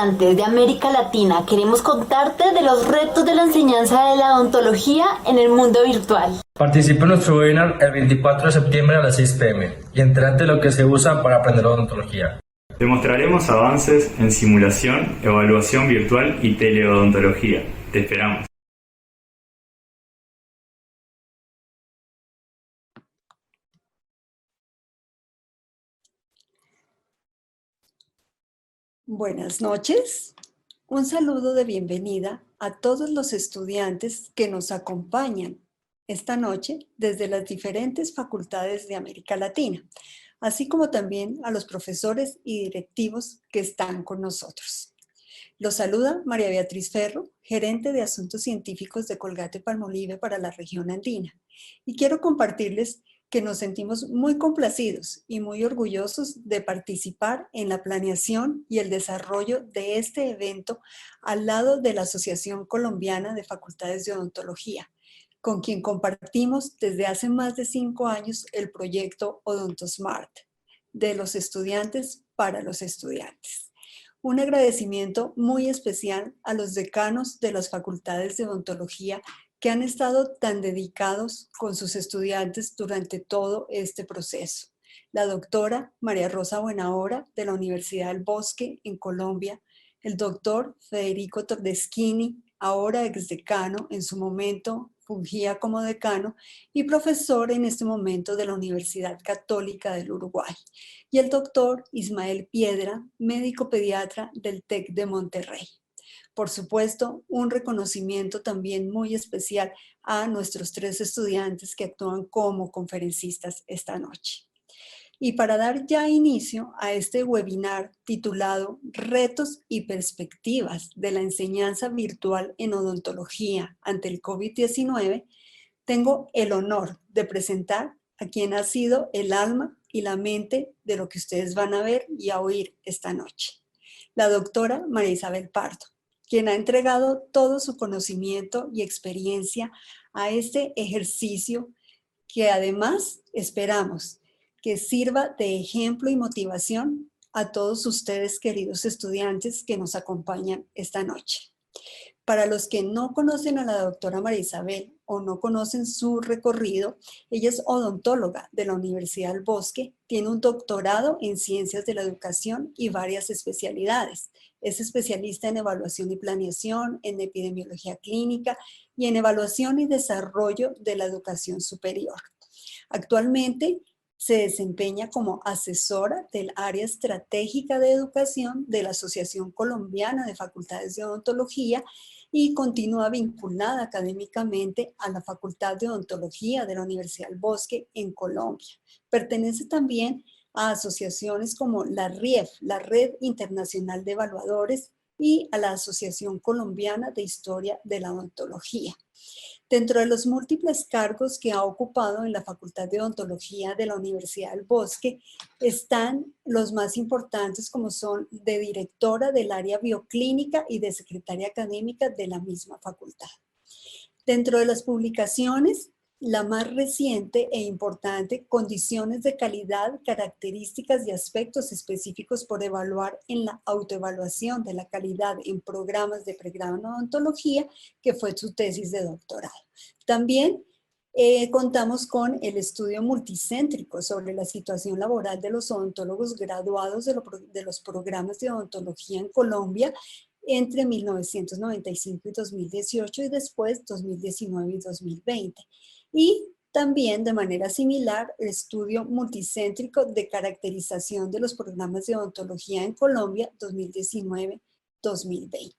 estudiantes de América Latina queremos contarte de los retos de la enseñanza de la odontología en el mundo virtual. Participa en nuestro webinar el 24 de septiembre a las 6 p.m. y entérate de lo que se usa para aprender odontología. Te mostraremos avances en simulación, evaluación virtual y teleodontología. Te esperamos. Buenas noches. Un saludo de bienvenida a todos los estudiantes que nos acompañan esta noche desde las diferentes facultades de América Latina, así como también a los profesores y directivos que están con nosotros. Los saluda María Beatriz Ferro, gerente de Asuntos Científicos de Colgate-Palmolive para la región andina, y quiero compartirles que nos sentimos muy complacidos y muy orgullosos de participar en la planeación y el desarrollo de este evento al lado de la Asociación Colombiana de Facultades de Odontología, con quien compartimos desde hace más de 5 años el proyecto OdontoSmart, de los estudiantes para los estudiantes. Un agradecimiento muy especial a los decanos de las facultades de odontología que han estado tan dedicados con sus estudiantes durante todo este proceso. La doctora María Rosa Buenahora de la Universidad del Bosque en Colombia, el doctor Federico Todeschini, ahora exdecano, en su momento fungía como decano y profesor en este momento de la Universidad Católica del Uruguay, y el doctor Ismael Piedra, médico pediatra del TEC de Monterrey. Por supuesto, un reconocimiento también muy especial a nuestros 3 estudiantes que actúan como conferencistas esta noche. Y para dar ya inicio a este webinar titulado Retos y perspectivas de la enseñanza virtual en odontología ante el COVID-19, tengo el honor de presentar a quien ha sido el alma y la mente de lo que ustedes van a ver y a oír esta noche. La doctora María Isabel Pardo, quien ha entregado todo su conocimiento y experiencia a este ejercicio que además esperamos que sirva de ejemplo y motivación a todos ustedes, queridos estudiantes que nos acompañan esta noche. Para los que no conocen a la doctora María Isabel o no conocen su recorrido, ella es odontóloga de la Universidad del Bosque, tiene un doctorado en Ciencias de la Educación y varias especialidades. Es especialista en evaluación y planeación, en epidemiología clínica y en evaluación y desarrollo de la educación superior. Actualmente se desempeña como asesora del área estratégica de educación de la Asociación Colombiana de Facultades de Odontología y continúa vinculada académicamente a la Facultad de Odontología de la Universidad del Bosque en Colombia. Pertenece también a asociaciones como la RIEF, la Red Internacional de Evaluadores, y a la Asociación Colombiana de Historia de la Odontología. Dentro de los múltiples cargos que ha ocupado en la Facultad de Odontología de la Universidad del Bosque están los más importantes, como son de directora del área bioclínica y de secretaria académica de la misma facultad. Dentro de las publicaciones, la más reciente e importante, Condiciones de calidad, características y aspectos específicos por evaluar en la autoevaluación de la calidad en programas de pregrado en odontología, que fue su tesis de doctorado. También contamos con el estudio multicéntrico sobre la situación laboral de los odontólogos graduados de los programas de odontología en Colombia entre 1995 y 2018 y después 2019 y 2020. Y también de manera similar el estudio multicéntrico de caracterización de los programas de odontología en Colombia 2019-2020.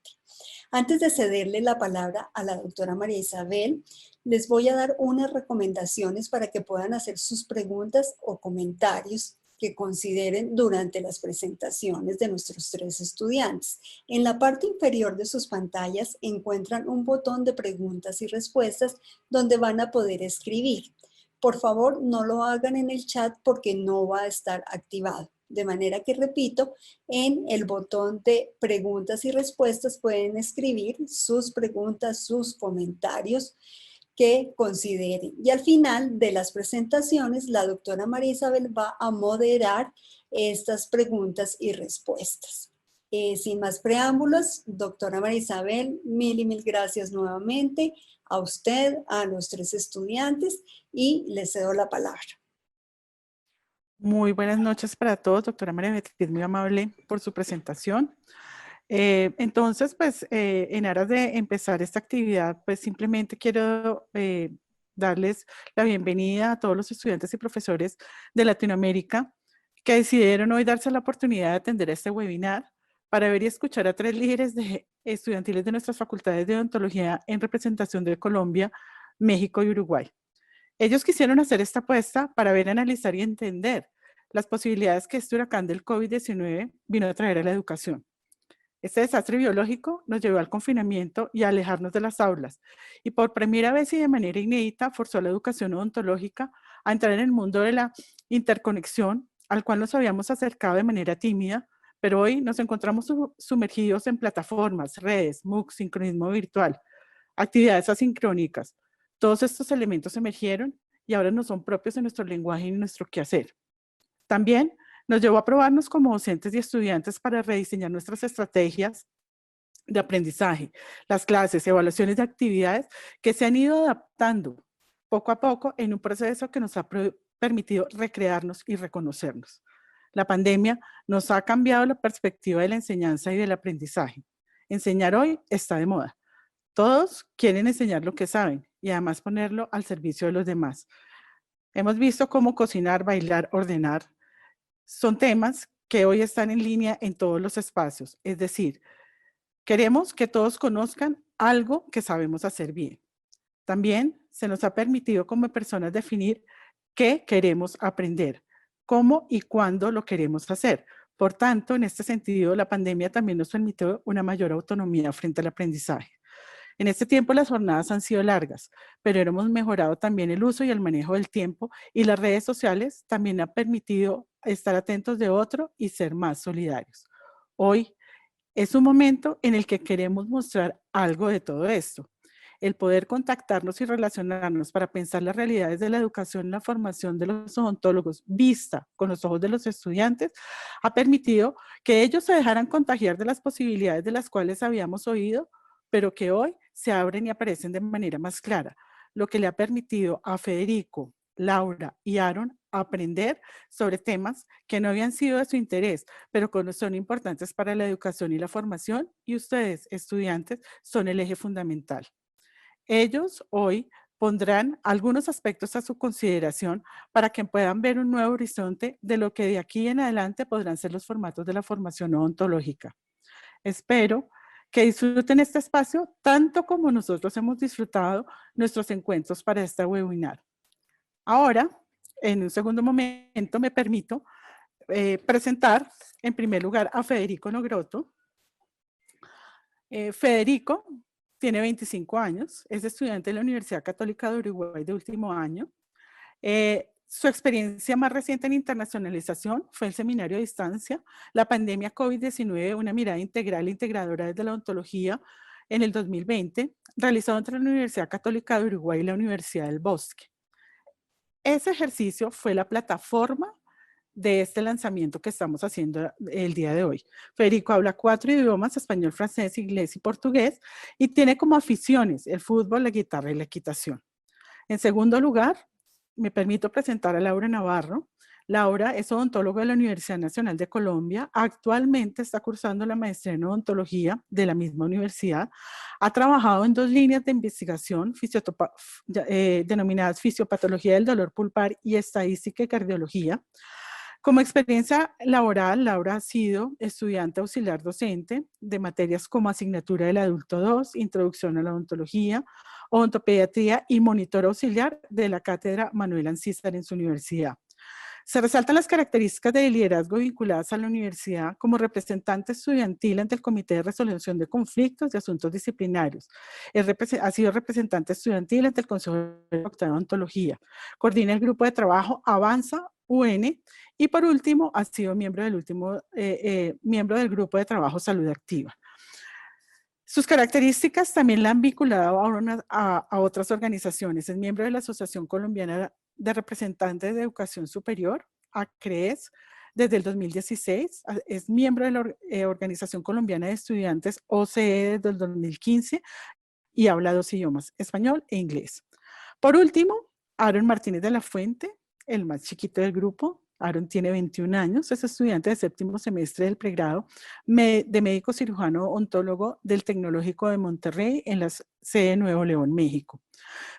Antes de cederle la palabra a la doctora María Isabel, les voy a dar unas recomendaciones para que puedan hacer sus preguntas o comentarios que consideren durante las presentaciones de nuestros 3 estudiantes. En la parte inferior de sus pantallas encuentran un botón de preguntas y respuestas donde van a poder escribir. Por favor, no lo hagan en el chat porque no va a estar activado. De manera que, repito, en el botón de preguntas y respuestas pueden escribir sus preguntas, sus comentarios que consideren. Y al final de las presentaciones, la doctora María Isabel va a moderar estas preguntas y respuestas. Sin más preámbulos, doctora María Isabel, mil gracias nuevamente a usted, a los tres estudiantes, y les cedo la palabra. Muy buenas noches para todos, doctora María Beatriz, muy amable por su presentación. Entonces, pues, en aras de empezar esta actividad, pues simplemente quiero darles la bienvenida a todos los estudiantes y profesores de Latinoamérica que decidieron hoy darse la oportunidad de atender este webinar para ver y escuchar a tres líderes estudiantiles de nuestras facultades de odontología en representación de Colombia, México y Uruguay. Ellos quisieron hacer esta apuesta para ver, analizar y entender las posibilidades que este huracán del COVID-19 vino a traer a la educación. Este desastre biológico nos llevó al confinamiento y a alejarnos de las aulas, y por primera vez y de manera inédita forzó a la educación odontológica a entrar en el mundo de la interconexión, al cual nos habíamos acercado de manera tímida, pero hoy nos encontramos sumergidos en plataformas, redes, MOOC, sincronismo virtual, actividades asincrónicas. Todos estos elementos emergieron y ahora nos son propios de nuestro lenguaje y nuestro quehacer. También nos llevó a probarnos como docentes y estudiantes para rediseñar nuestras estrategias de aprendizaje, las clases, evaluaciones de actividades que se han ido adaptando poco a poco en un proceso que nos ha permitido recrearnos y reconocernos. La pandemia nos ha cambiado la perspectiva de la enseñanza y del aprendizaje. Enseñar hoy está de moda. Todos quieren enseñar lo que saben y además ponerlo al servicio de los demás. Hemos visto cómo cocinar, bailar, ordenar son temas que hoy están en línea en todos los espacios. Es decir, queremos que todos conozcan algo que sabemos hacer bien. También se nos ha permitido como personas definir qué queremos aprender, cómo y cuándo lo queremos hacer. Por tanto, en este sentido, la pandemia también nos permitió una mayor autonomía frente al aprendizaje. En este tiempo las jornadas han sido largas, pero hemos mejorado también el uso y el manejo del tiempo, y las redes sociales también han permitido estar atentos de otro y ser más solidarios. Hoy es un momento en el que queremos mostrar algo de todo esto. El poder contactarnos y relacionarnos para pensar las realidades de la educación y la formación de los odontólogos vista con los ojos de los estudiantes ha permitido que ellos se dejaran contagiar de las posibilidades de las cuales habíamos oído, pero que hoy se abren y aparecen de manera más clara, lo que le ha permitido a Federico, Laura y Aaron aprender sobre temas que no habían sido de su interés, pero que son importantes para la educación y la formación, y ustedes, estudiantes, son el eje fundamental. Ellos hoy pondrán algunos aspectos a su consideración para que puedan ver un nuevo horizonte de lo que de aquí en adelante podrán ser los formatos de la formación odontológica. Espero que disfruten este espacio tanto como nosotros hemos disfrutado nuestros encuentros para este webinar. Ahora, en un segundo momento, me permito presentar en primer lugar a Federico Nogroto. Federico tiene 25 años, es estudiante de la Universidad Católica de Uruguay de último año. Su experiencia más reciente en internacionalización fue el seminario a distancia, la pandemia COVID-19, una mirada integral e integradora desde la odontología en el 2020, realizado entre la Universidad Católica de Uruguay y la Universidad del Bosque. Ese ejercicio fue la plataforma de este lanzamiento que estamos haciendo el día de hoy. Federico habla 4 idiomas, español, francés, inglés y portugués, y tiene como aficiones el fútbol, la guitarra y la equitación. En segundo lugar, me permito presentar a Laura Navarro. Laura es odontóloga de la Universidad Nacional de Colombia. Actualmente está cursando la maestría en odontología de la misma universidad. Ha trabajado en 2 líneas de investigación denominadas fisiopatología del dolor pulpar y estadística y cardiología. Como experiencia laboral, Laura ha sido estudiante auxiliar docente de materias como asignatura del adulto 2, introducción a la odontología, odontopediatría y monitor auxiliar de la cátedra Manuel Ancísar en su universidad. Se resaltan las características de liderazgo vinculadas a la universidad como representante estudiantil ante el Comité de Resolución de Conflictos y Asuntos Disciplinarios. Ha sido representante estudiantil ante el Consejo de Odontología. Coordina el grupo de trabajo Avanza UN y por último ha sido miembro del grupo de trabajo Salud Activa. Sus características también la han vinculado a otras organizaciones. Es miembro de la Asociación Colombiana de Representantes de Educación Superior, ACREES, desde el 2016, es miembro de la Organización Colombiana de Estudiantes OCE desde el 2015 y habla 2 idiomas, español e inglés. Por último, Aaron Martínez de la Fuente, el más chiquito del grupo. Aaron tiene 21 años, es estudiante de 7º semestre del pregrado de médico cirujano ontólogo del Tecnológico de Monterrey en la sede de Nuevo León, México.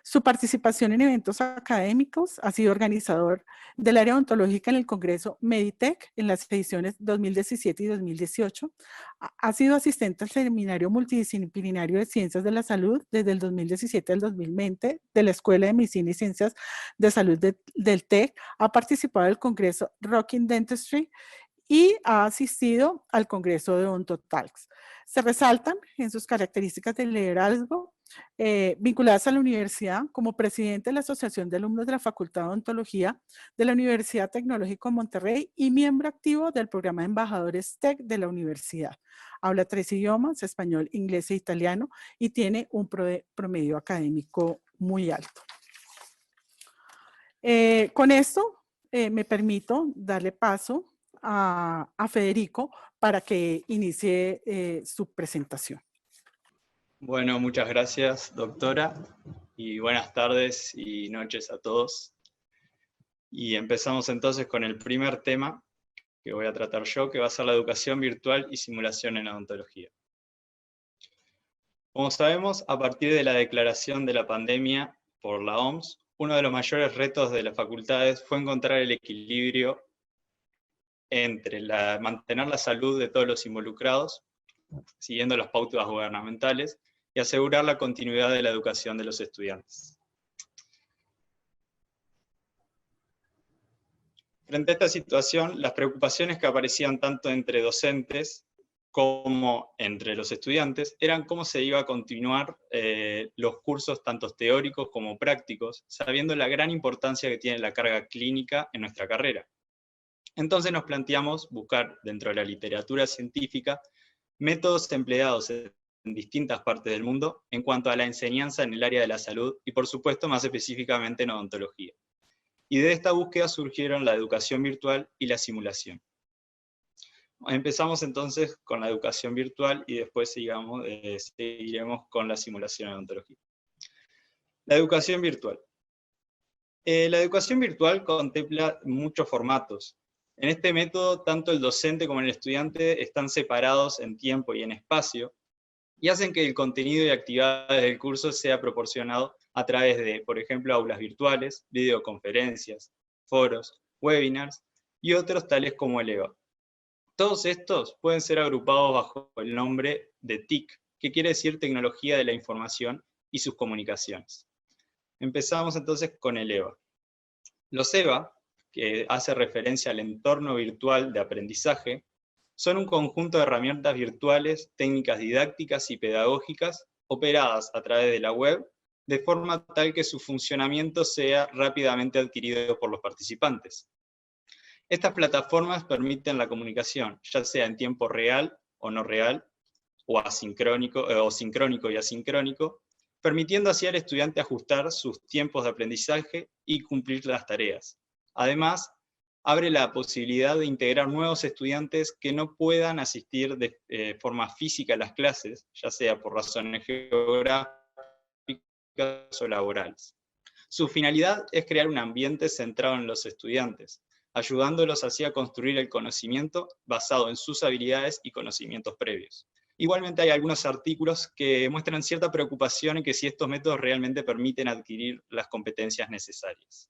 Su participación en eventos académicos ha sido organizador del área ontológica en el Congreso Meditech en las ediciones 2017 y 2018. Ha sido asistente al Seminario Multidisciplinario de Ciencias de la Salud desde el 2017 al 2020 de la Escuela de Medicina y Ciencias de Salud del TEC. Ha participado del Congreso Rocking Dentistry y ha asistido al Congreso de Ontotalks. Se resaltan en sus características de liderazgo vinculadas a la universidad como presidente de la Asociación de Alumnos de la Facultad de Odontología de la Universidad Tecnológica de Monterrey y miembro activo del programa de embajadores TEC de la universidad. Habla 3 idiomas, español, inglés e italiano, y tiene un promedio académico muy alto. Con esto me permito darle paso a Federico para que inicie su presentación. Bueno, muchas gracias, doctora, y buenas tardes y noches a todos. Y empezamos entonces con el primer tema que voy a tratar yo, que va a ser la educación virtual y simulación en odontología. Como sabemos, a partir de la declaración de la pandemia por la OMS, uno de los mayores retos de las facultades fue encontrar el equilibrio entre mantener la salud de todos los involucrados, siguiendo las pautas gubernamentales, y asegurar la continuidad de la educación de los estudiantes. Frente a esta situación, las preocupaciones que aparecían tanto entre docentes como entre los estudiantes eran cómo se iba a continuar los cursos tanto teóricos como prácticos, sabiendo la gran importancia que tiene la carga clínica en nuestra carrera. Entonces nos planteamos buscar dentro de la literatura científica métodos empleados en distintas partes del mundo en cuanto a la enseñanza en el área de la salud y por supuesto más específicamente en odontología. Y de esta búsqueda surgieron la educación virtual y la simulación. Empezamos entonces con la educación virtual y después seguiremos con la simulación en odontología. La educación virtual. La educación virtual contempla muchos formatos. En este método, tanto el docente como el estudiante están separados en tiempo y en espacio, y hacen que el contenido y actividades del curso sea proporcionado a través de, por ejemplo, aulas virtuales, videoconferencias, foros, webinars, y otros tales como el EVA. Todos estos pueden ser agrupados bajo el nombre de TIC, que quiere decir Tecnología de la Información y sus Comunicaciones. Empezamos entonces con el EVA. Los EVA, que hace referencia al entorno virtual de aprendizaje, son un conjunto de herramientas virtuales, técnicas didácticas y pedagógicas operadas a través de la web, de forma tal que su funcionamiento sea rápidamente adquirido por los participantes. Estas plataformas permiten la comunicación, ya sea en tiempo real o no real, o sincrónico y asincrónico, permitiendo así al estudiante ajustar sus tiempos de aprendizaje y cumplir las tareas. Además, abre la posibilidad de integrar nuevos estudiantes que no puedan asistir de forma física a las clases, ya sea por razones geográficas o laborales. Su finalidad es crear un ambiente centrado en los estudiantes, ayudándolos así a construir el conocimiento basado en sus habilidades y conocimientos previos. Igualmente hay algunos artículos que muestran cierta preocupación en que si estos métodos realmente permiten adquirir las competencias necesarias.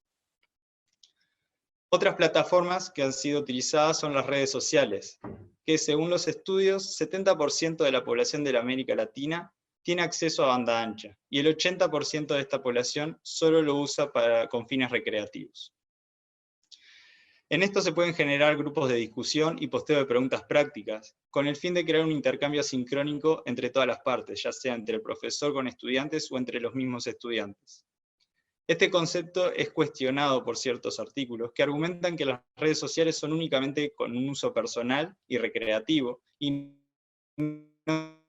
Otras plataformas que han sido utilizadas son las redes sociales, que según los estudios, 70% de la población de la América Latina tiene acceso a banda ancha, y el 80% de esta población solo lo usa con fines recreativos. En esto se pueden generar grupos de discusión y posteo de preguntas prácticas, con el fin de crear un intercambio asincrónico entre todas las partes, ya sea entre el profesor con estudiantes o entre los mismos estudiantes. Este concepto es cuestionado por ciertos artículos que argumentan que las redes sociales son únicamente con un uso personal y recreativo y no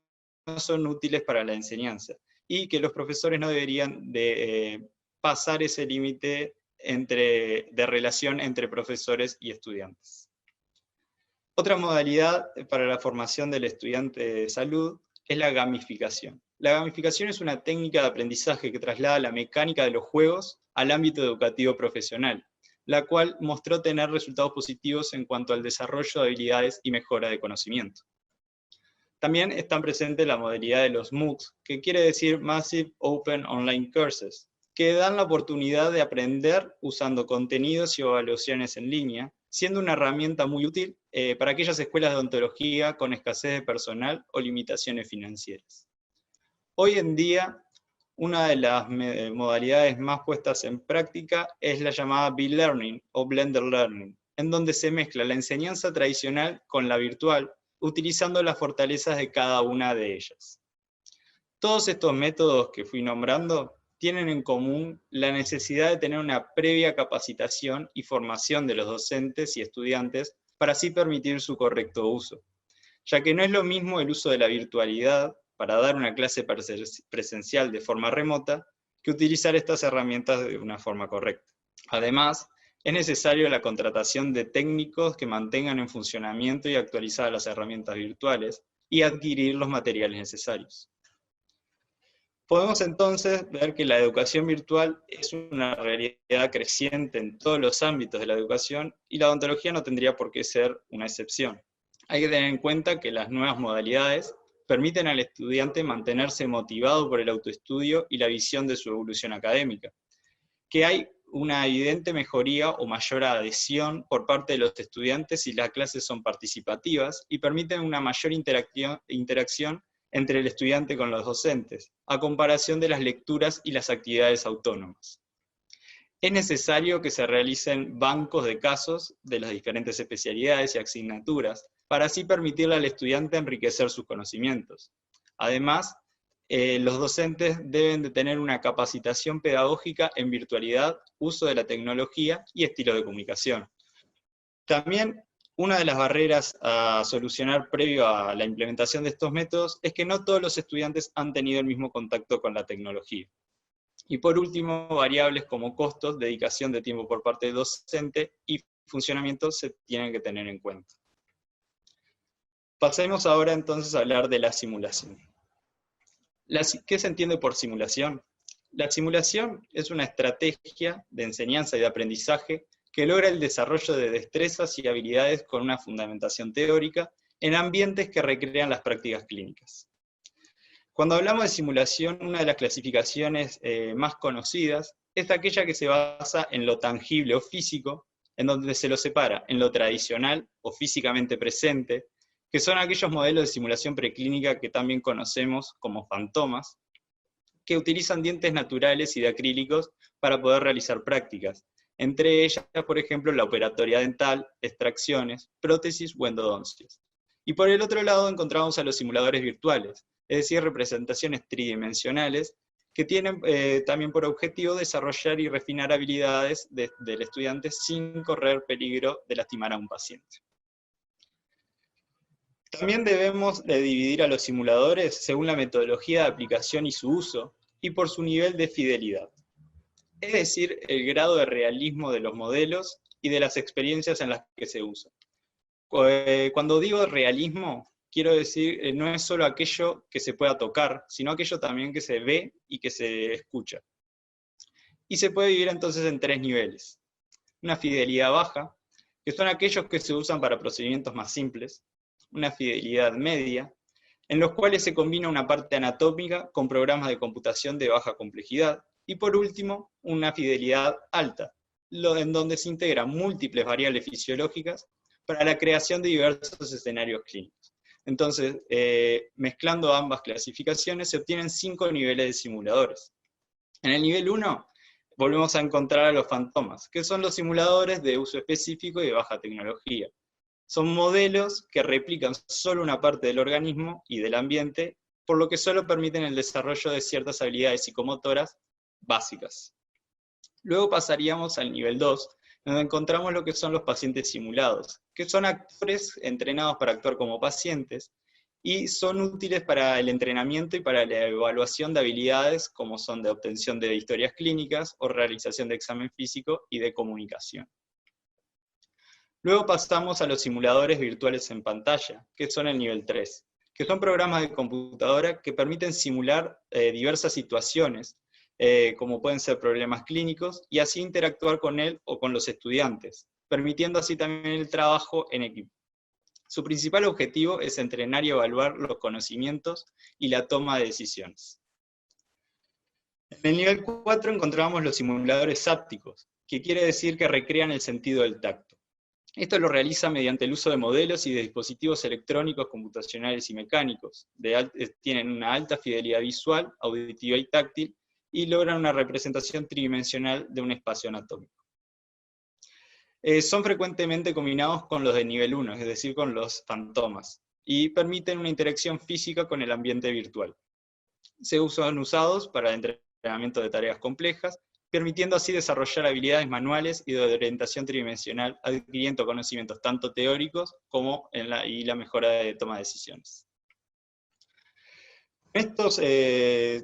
son útiles para la enseñanza, y que los profesores no deberían de pasar ese límite de relación entre profesores y estudiantes. Otra modalidad para la formación del estudiante de salud es la gamificación. La gamificación es una técnica de aprendizaje que traslada la mecánica de los juegos al ámbito educativo profesional, la cual mostró tener resultados positivos en cuanto al desarrollo de habilidades y mejora de conocimiento. También están presentes la modalidad de los MOOCs, que quiere decir Massive Open Online Courses, que dan la oportunidad de aprender usando contenidos y evaluaciones en línea, siendo una herramienta muy útil para aquellas escuelas de odontología con escasez de personal o limitaciones financieras. Hoy en día, una de las modalidades más puestas en práctica es la llamada B-Learning o Blended Learning, en donde se mezcla la enseñanza tradicional con la virtual, utilizando las fortalezas de cada una de ellas. Todos estos métodos que fui nombrando tienen en común la necesidad de tener una previa capacitación y formación de los docentes y estudiantes para así permitir su correcto uso, ya que no es lo mismo el uso de la virtualidad para dar una clase presencial de forma remota que utilizar estas herramientas de una forma correcta. Además, es necesario la contratación de técnicos que mantengan en funcionamiento y actualizadas las herramientas virtuales y adquirir los materiales necesarios. Podemos entonces ver que la educación virtual es una realidad creciente en todos los ámbitos de la educación y la odontología no tendría por qué ser una excepción. Hay que tener en cuenta que las nuevas modalidades permiten al estudiante mantenerse motivado por el autoestudio y la visión de su evolución académica, que hay una evidente mejoría o mayor adhesión por parte de los estudiantes si las clases son participativas y permiten una mayor interacción entre el estudiante con los docentes, a comparación de las lecturas y las actividades autónomas. Es necesario que se realicen bancos de casos de las diferentes especialidades y asignaturas, para así permitirle al estudiante enriquecer sus conocimientos. Además, los docentes deben de tener una capacitación pedagógica en virtualidad, uso de la tecnología y estilo de comunicación. También, una de las barreras a solucionar previo a la implementación de estos métodos es que no todos los estudiantes han tenido el mismo contacto con la tecnología. Y por último, variables como costos, dedicación de tiempo por parte del docente y funcionamiento se tienen que tener en cuenta. Pasemos ahora entonces a hablar de la simulación. ¿Qué se entiende por simulación? La simulación es una estrategia de enseñanza y de aprendizaje que logra el desarrollo de destrezas y habilidades con una fundamentación teórica en ambientes que recrean las prácticas clínicas. Cuando hablamos de simulación, una de las clasificaciones más conocidas es aquella que se basa en lo tangible o físico, en donde se lo separa en lo tradicional o físicamente presente, que son aquellos modelos de simulación preclínica que también conocemos como fantomas, que utilizan dientes naturales y de acrílicos para poder realizar prácticas, entre ellas, por ejemplo, la operatoria dental, extracciones, prótesis o endodoncias. Y por el otro lado encontramos a los simuladores virtuales, es decir, representaciones tridimensionales que tienen también por objetivo desarrollar y refinar habilidades del estudiante sin correr peligro de lastimar a un paciente. También debemos de dividir a los simuladores según la metodología de aplicación y su uso, y por su nivel de fidelidad. Es decir, el grado de realismo de los modelos y de las experiencias en las que se usan. Cuando digo realismo, quiero decir, no es solo aquello que se pueda tocar, sino aquello también que se ve y que se escucha. Y se puede dividir entonces en tres niveles. Una fidelidad baja, que son aquellos que se usan para procedimientos más simples. Una fidelidad media, en los cuales se combina una parte anatómica con programas de computación de baja complejidad. Y por último, una fidelidad alta, en donde se integran múltiples variables fisiológicas para la creación de diversos escenarios clínicos. Entonces, mezclando ambas clasificaciones, se obtienen 5 niveles de simuladores. En el nivel 1, volvemos a encontrar a los fantomas, que son los simuladores de uso específico y de baja tecnología. Son modelos que replican solo una parte del organismo y del ambiente, por lo que solo permiten el desarrollo de ciertas habilidades psicomotoras básicas. Luego pasaríamos al nivel 2, donde encontramos lo que son los pacientes simulados, que son actores entrenados para actuar como pacientes, y son útiles para el entrenamiento y para la evaluación de habilidades, como son de obtención de historias clínicas, o realización de examen físico y de comunicación. Luego pasamos a los simuladores virtuales en pantalla, que son el nivel 3, que son programas de computadora que permiten simular diversas situaciones, como pueden ser problemas clínicos, y así interactuar con él o con los estudiantes, permitiendo así también el trabajo en equipo. Su principal objetivo es entrenar y evaluar los conocimientos y la toma de decisiones. En el nivel 4 encontramos los simuladores hápticos, que quiere decir que recrean el sentido del tacto. Esto lo realiza mediante el uso de modelos y de dispositivos electrónicos, computacionales y mecánicos. Tienen una alta fidelidad visual, auditiva y táctil, y logran una representación tridimensional de un espacio anatómico. Son frecuentemente combinados con los de nivel 1, es decir, con los fantomas, y permiten una interacción física con el ambiente virtual. Son usados para el entrenamiento de tareas complejas, permitiendo así desarrollar habilidades manuales y de orientación tridimensional, adquiriendo conocimientos tanto teóricos como y la mejora de toma de decisiones. En estos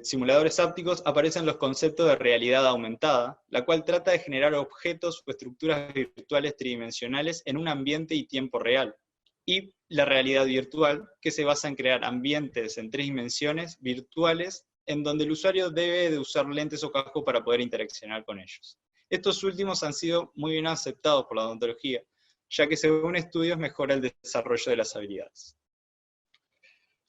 simuladores hápticos aparecen los conceptos de realidad aumentada, la cual trata de generar objetos o estructuras virtuales tridimensionales en un ambiente y tiempo real, y la realidad virtual, que se basa en crear ambientes en 3 dimensiones virtuales en donde el usuario debe de usar lentes o casco para poder interaccionar con ellos. Estos últimos han sido muy bien aceptados por la odontología, ya que según estudios mejora el desarrollo de las habilidades.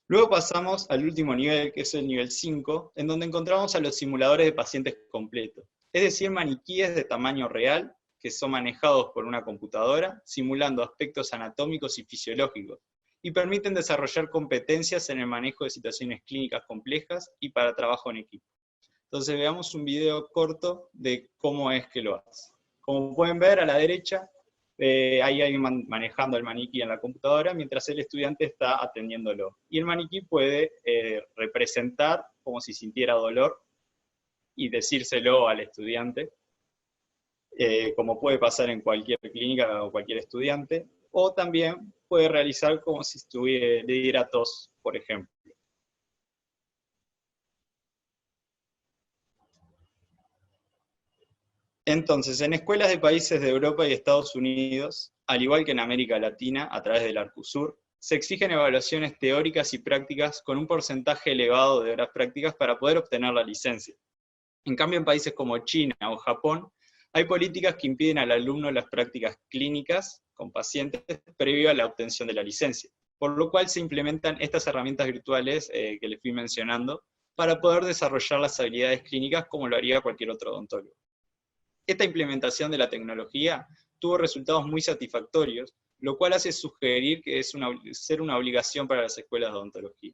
Luego pasamos al último nivel, que es el nivel 5, en donde encontramos a los simuladores de pacientes completos, es decir, maniquíes de tamaño real, que son manejados por una computadora, simulando aspectos anatómicos y fisiológicos, y permiten desarrollar competencias en el manejo de situaciones clínicas complejas y para trabajo en equipo. Entonces veamos un video corto de cómo es que lo hace. Como pueden ver a la derecha, hay alguien manejando el maniquí en la computadora mientras el estudiante está atendiéndolo. Y el maniquí puede representar como si sintiera dolor y decírselo al estudiante, como puede pasar en cualquier clínica o cualquier estudiante, o también puede realizar como si le diera tos, por ejemplo. Entonces, en escuelas de países de Europa y Estados Unidos, al igual que en América Latina, a través del Arcusur, se exigen evaluaciones teóricas y prácticas con un porcentaje elevado de horas prácticas para poder obtener la licencia. En cambio, en países como China o Japón, hay políticas que impiden al alumno las prácticas clínicas con pacientes previo a la obtención de la licencia, por lo cual se implementan estas herramientas virtuales que les fui mencionando para poder desarrollar las habilidades clínicas como lo haría cualquier otro odontólogo. Esta implementación de la tecnología tuvo resultados muy satisfactorios, lo cual hace sugerir que es ser una obligación para las escuelas de odontología.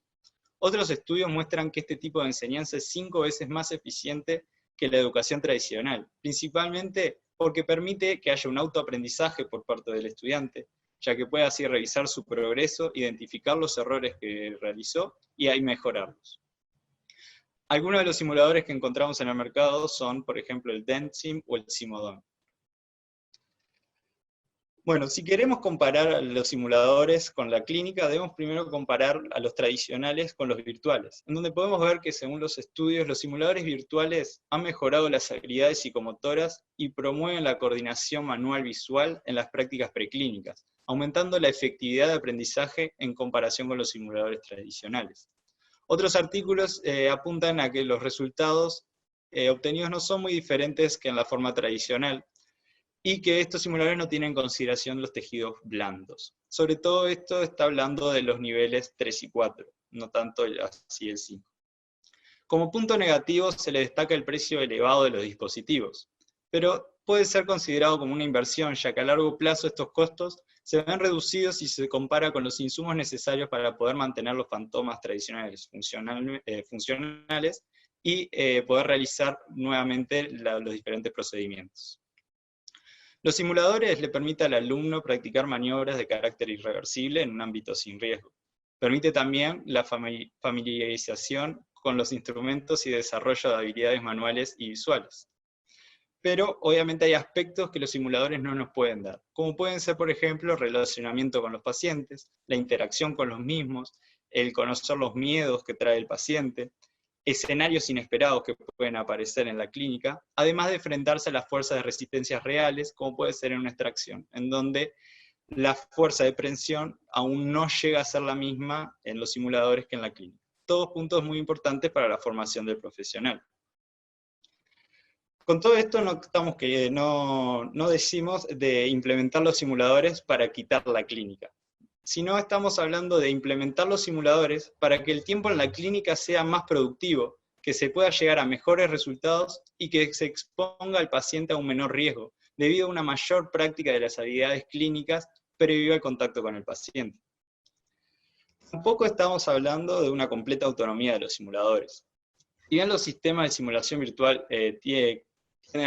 Otros estudios muestran que este tipo de enseñanza es 5 veces más eficiente que la educación tradicional, principalmente porque permite que haya un autoaprendizaje por parte del estudiante, ya que puede así revisar su progreso, identificar los errores que realizó y ahí mejorarlos. Algunos de los simuladores que encontramos en el mercado son, por ejemplo, el DentSim o el Simodon. Bueno, si queremos comparar los simuladores con la clínica, debemos primero comparar a los tradicionales con los virtuales, en donde podemos ver que según los estudios, los simuladores virtuales han mejorado las habilidades psicomotoras y promueven la coordinación manual visual en las prácticas preclínicas, aumentando la efectividad de aprendizaje en comparación con los simuladores tradicionales. Otros artículos apuntan a que los resultados obtenidos no son muy diferentes que en la forma tradicional, y que estos simuladores no tienen en consideración los tejidos blandos. Sobre todo esto está hablando de los niveles 3 y 4, no tanto así el 5. Como punto negativo se le destaca el precio elevado de los dispositivos, pero puede ser considerado como una inversión, ya que a largo plazo estos costos se ven reducidos si se compara con los insumos necesarios para poder mantener los fantomas tradicionales funcionales y poder realizar nuevamente los diferentes procedimientos. Los simuladores le permiten al alumno practicar maniobras de carácter irreversible en un ámbito sin riesgo. Permite también la familiarización con los instrumentos y desarrollo de habilidades manuales y visuales. Pero obviamente hay aspectos que los simuladores no nos pueden dar, como pueden ser, por ejemplo, el relacionamiento con los pacientes, la interacción con los mismos, el conocer los miedos que trae el paciente, escenarios inesperados que pueden aparecer en la clínica, además de enfrentarse a las fuerzas de resistencia reales, como puede ser en una extracción, en donde la fuerza de presión aún no llega a ser la misma en los simuladores que en la clínica. Todos puntos muy importantes para la formación del profesional. Con todo esto no decimos de implementar los simuladores para quitar la clínica, sino estamos hablando de implementar los simuladores para que el tiempo en la clínica sea más productivo, que se pueda llegar a mejores resultados y que se exponga al paciente a un menor riesgo, debido a una mayor práctica de las habilidades clínicas previo al contacto con el paciente. Tampoco estamos hablando de una completa autonomía de los simuladores. Si bien los sistemas de simulación virtual tienden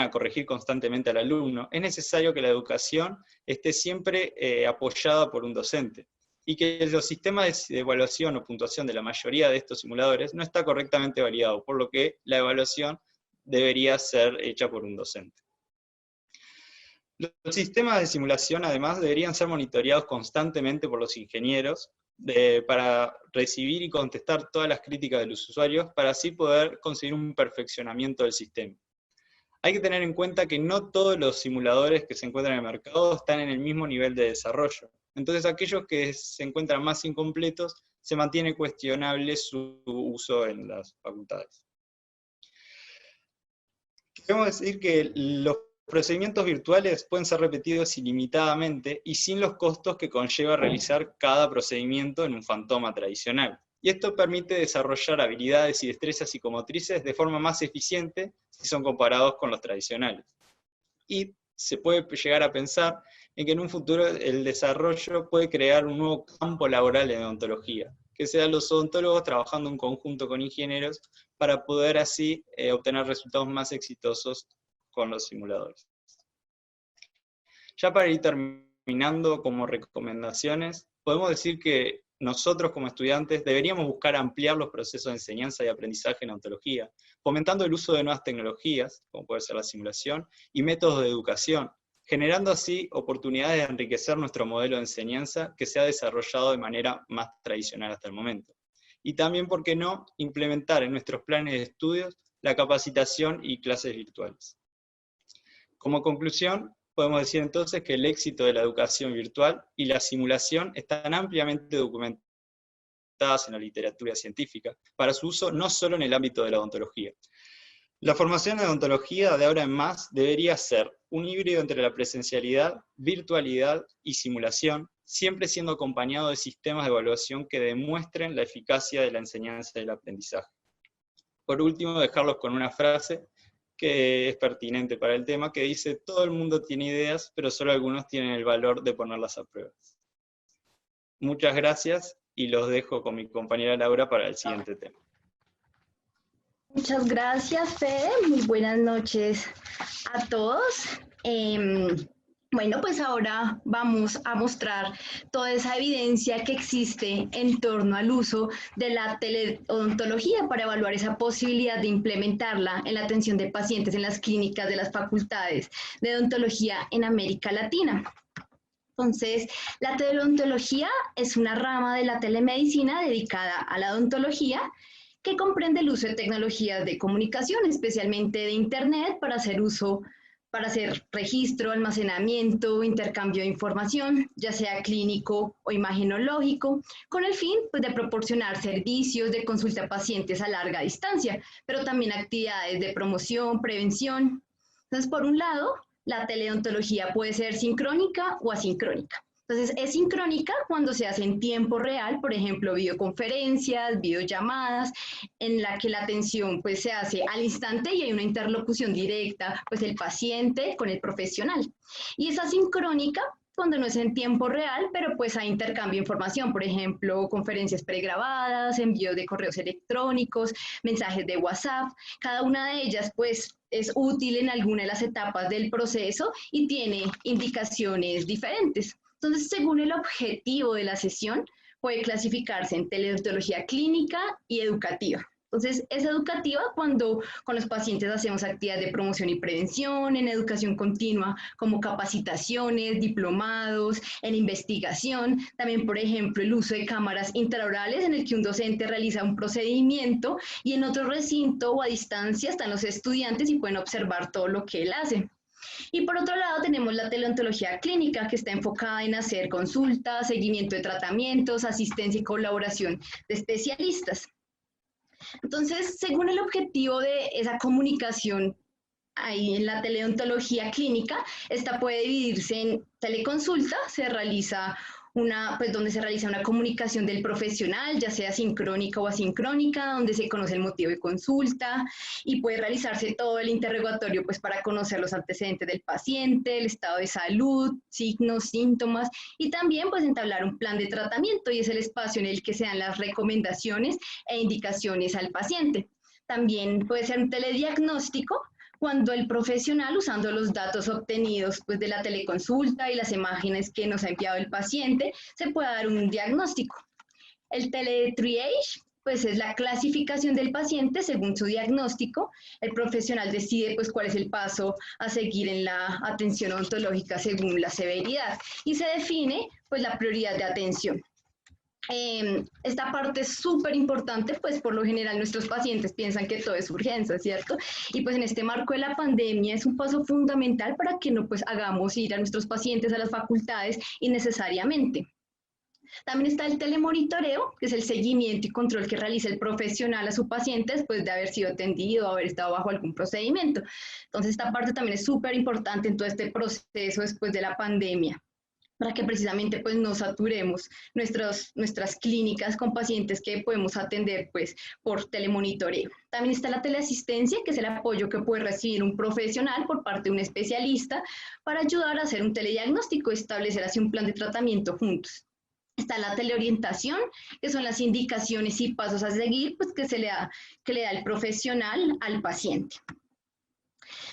a corregir constantemente al alumno, es necesario que la educación esté siempre apoyada por un docente, y que los sistemas de evaluación o puntuación de la mayoría de estos simuladores no está correctamente validado, por lo que la evaluación debería ser hecha por un docente. Los sistemas de simulación, además, deberían ser monitoreados constantemente por los ingenieros para recibir y contestar todas las críticas de los usuarios, para así poder conseguir un perfeccionamiento del sistema. Hay que tener en cuenta que no todos los simuladores que se encuentran en el mercado están en el mismo nivel de desarrollo. Entonces, aquellos que se encuentran más incompletos, se mantiene cuestionable su uso en las facultades. Queremos decir que los procedimientos virtuales pueden ser repetidos ilimitadamente y sin los costos que conlleva realizar cada procedimiento en un fantoma tradicional. Y esto permite desarrollar habilidades y destrezas psicomotrices de forma más eficiente si son comparados con los tradicionales. Y se puede llegar a pensar en que en un futuro el desarrollo puede crear un nuevo campo laboral en odontología, que sean los odontólogos trabajando en conjunto con ingenieros para poder así obtener resultados más exitosos con los simuladores. Ya para ir terminando como recomendaciones, podemos decir que nosotros como estudiantes deberíamos buscar ampliar los procesos de enseñanza y aprendizaje en odontología, fomentando el uso de nuevas tecnologías, como puede ser la simulación, y métodos de educación, generando así oportunidades de enriquecer nuestro modelo de enseñanza que se ha desarrollado de manera más tradicional hasta el momento. Y también, ¿por qué no?, implementar en nuestros planes de estudios la capacitación y clases virtuales. Como conclusión, podemos decir entonces que el éxito de la educación virtual y la simulación están ampliamente documentadas en la literatura científica para su uso no solo en el ámbito de la odontología. La formación de odontología de ahora en más debería ser un híbrido entre la presencialidad, virtualidad y simulación, siempre siendo acompañado de sistemas de evaluación que demuestren la eficacia de la enseñanza y el aprendizaje. Por último, dejarlos con una frase que es pertinente para el tema, que dice: todo el mundo tiene ideas, pero solo algunos tienen el valor de ponerlas a prueba. Muchas gracias, y los dejo con mi compañera Laura para el siguiente tema. Muchas gracias, Fede. Muy buenas noches a todos. Bueno, pues ahora vamos a mostrar toda esa evidencia que existe en torno al uso de la teleodontología para evaluar esa posibilidad de implementarla en la atención de pacientes en las clínicas de las facultades de odontología en América Latina. Entonces, la teleodontología es una rama de la telemedicina dedicada a la odontología, que comprende el uso de tecnologías de comunicación, especialmente de Internet, para hacer registro, almacenamiento, intercambio de información, ya sea clínico o imagenológico, con el fin pues, de proporcionar servicios de consulta a pacientes a larga distancia, pero también actividades de promoción, prevención. Entonces, por un lado, la teleodontología puede ser sincrónica o asincrónica. Entonces, es sincrónica cuando se hace en tiempo real, por ejemplo, videoconferencias, videollamadas, en la que la atención pues, se hace al instante y hay una interlocución directa, pues el paciente con el profesional. Y es asincrónica cuando no es en tiempo real, pero pues hay intercambio de información, por ejemplo, conferencias pregrabadas, envío de correos electrónicos, mensajes de WhatsApp. Cada una de ellas pues es útil en alguna de las etapas del proceso y tiene indicaciones diferentes. Entonces, según el objetivo de la sesión, puede clasificarse en teleodontología clínica y educativa. Entonces, es educativa cuando con los pacientes hacemos actividades de promoción y prevención, en educación continua, como capacitaciones, diplomados, en investigación. También, por ejemplo, el uso de cámaras intraorales en el que un docente realiza un procedimiento y en otro recinto o a distancia están los estudiantes y pueden observar todo lo que él hace. Y por otro lado tenemos la teleontología clínica, que está enfocada en hacer consultas, seguimiento de tratamientos, asistencia y colaboración de especialistas. Entonces, según el objetivo de esa comunicación ahí en la teleontología clínica, esta puede dividirse en teleconsulta, donde se realiza una comunicación del profesional, ya sea sincrónica o asincrónica, donde se conoce el motivo de consulta y puede realizarse todo el interrogatorio pues para conocer los antecedentes del paciente, el estado de salud, signos, síntomas y también pues entablar un plan de tratamiento, y es el espacio en el que se dan las recomendaciones e indicaciones al paciente. También puede ser un telediagnóstico, cuando el profesional, usando los datos obtenidos pues, de la teleconsulta y las imágenes que nos ha enviado el paciente, se puede dar un diagnóstico. El teletriage pues, es la clasificación del paciente según su diagnóstico. El profesional decide pues, cuál es el paso a seguir en la atención odontológica según la severidad y se define pues, la prioridad de atención. Esta parte es súper importante, pues por lo general nuestros pacientes piensan que todo es urgencia, ¿cierto? Y pues en este marco de la pandemia es un paso fundamental para que no pues hagamos ir a nuestros pacientes a las facultades innecesariamente. También está el telemonitoreo, que es el seguimiento y control que realiza el profesional a su paciente después de haber sido atendido o haber estado bajo algún procedimiento. Entonces esta parte también es súper importante en todo este proceso después de la pandemia, para que precisamente pues no saturemos nuestras clínicas con pacientes que podemos atender pues por telemonitoreo. También está la teleasistencia, que es el apoyo que puede recibir un profesional por parte de un especialista para ayudar a hacer un telediagnóstico y establecer así un plan de tratamiento juntos. Está la teleorientación, que son las indicaciones y pasos a seguir pues, que le da el profesional al paciente.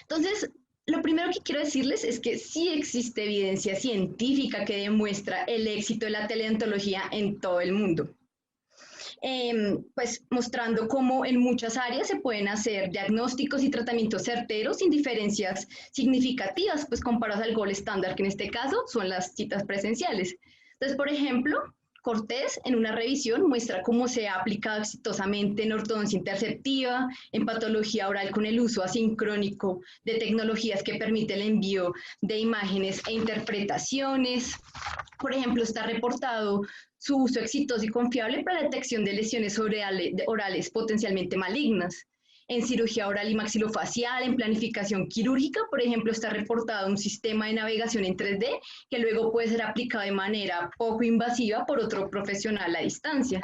Entonces, lo primero que quiero decirles es que sí existe evidencia científica que demuestra el éxito de la teleontología en todo el mundo. Pues mostrando cómo en muchas áreas se pueden hacer diagnósticos y tratamientos certeros sin diferencias significativas, pues comparados al gold estándar, que en este caso son las citas presenciales. Entonces, por ejemplo, Cortés, en una revisión, muestra cómo se ha aplicado exitosamente en ortodoncia interceptiva, en patología oral con el uso asincrónico de tecnologías que permiten el envío de imágenes e interpretaciones. Por ejemplo, está reportado su uso exitoso y confiable para la detección de lesiones orales potencialmente malignas. En cirugía oral y maxilofacial, en planificación quirúrgica, por ejemplo, está reportado un sistema de navegación en 3D que luego puede ser aplicado de manera poco invasiva por otro profesional a distancia.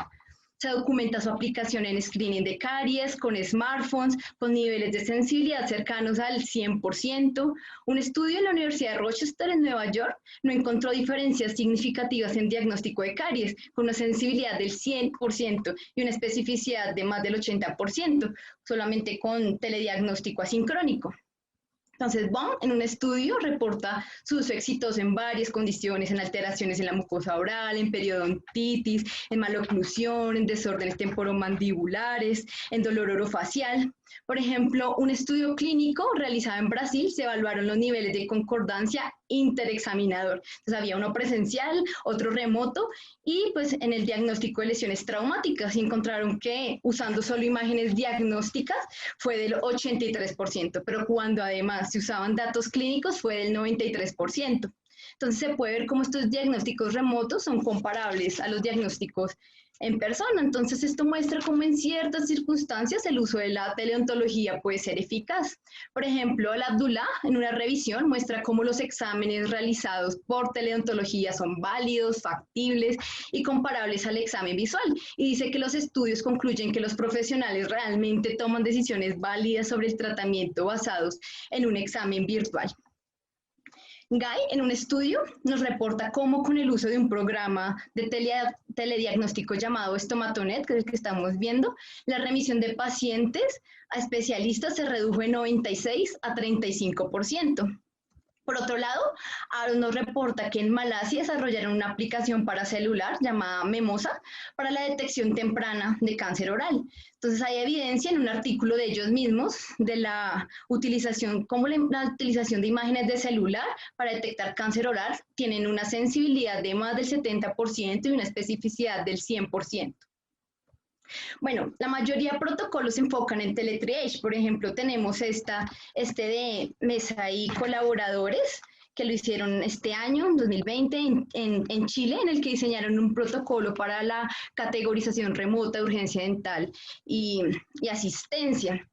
Se documenta su aplicación en screening de caries, con smartphones, con niveles de sensibilidad cercanos al 100%. Un estudio en la Universidad de Rochester, en Nueva York, no encontró diferencias significativas en diagnóstico de caries, con una sensibilidad del 100% y una especificidad de más del 80%, solamente con telediagnóstico asincrónico. Entonces, Baum, en un estudio, reporta su uso exitoso en varias condiciones, en alteraciones en la mucosa oral, en periodontitis, en maloclusión, en desórdenes temporomandibulares, en dolor orofacial. Por ejemplo, un estudio clínico realizado en Brasil se evaluaron los niveles de concordancia interexaminador. Entonces, había uno presencial, otro remoto, y pues en el diagnóstico de lesiones traumáticas encontraron que usando solo imágenes diagnósticas fue del 83%, pero cuando además se usaban datos clínicos fue del 93%. Entonces se puede ver cómo estos diagnósticos remotos son comparables a los diagnósticos en persona. Entonces esto muestra cómo en ciertas circunstancias el uso de la teleontología puede ser eficaz. Por ejemplo, el Abdullah en una revisión muestra cómo los exámenes realizados por teleontología son válidos, factibles y comparables al examen visual. Y dice que los estudios concluyen que los profesionales realmente toman decisiones válidas sobre el tratamiento basados en un examen virtual. Guy, en un estudio, nos reporta cómo con el uso de un programa de telediagnóstico llamado Stomatonet, que es el que estamos viendo, la remisión de pacientes a especialistas se redujo de 96 a 35%. Por otro lado, Aaron nos reporta que en Malasia desarrollaron una aplicación para celular llamada Memosa para la detección temprana de cáncer oral. Entonces hay evidencia en un artículo de ellos mismos de la utilización, como la utilización de imágenes de celular para detectar cáncer oral tienen una sensibilidad de más del 70% y una especificidad del 100%. Bueno, la mayoría de protocolos se enfocan en teletriage. Por ejemplo, tenemos este de Mesa y colaboradores, que lo hicieron este año, en 2020, en Chile, en el que diseñaron un protocolo para la categorización remota de urgencia dental y asistencia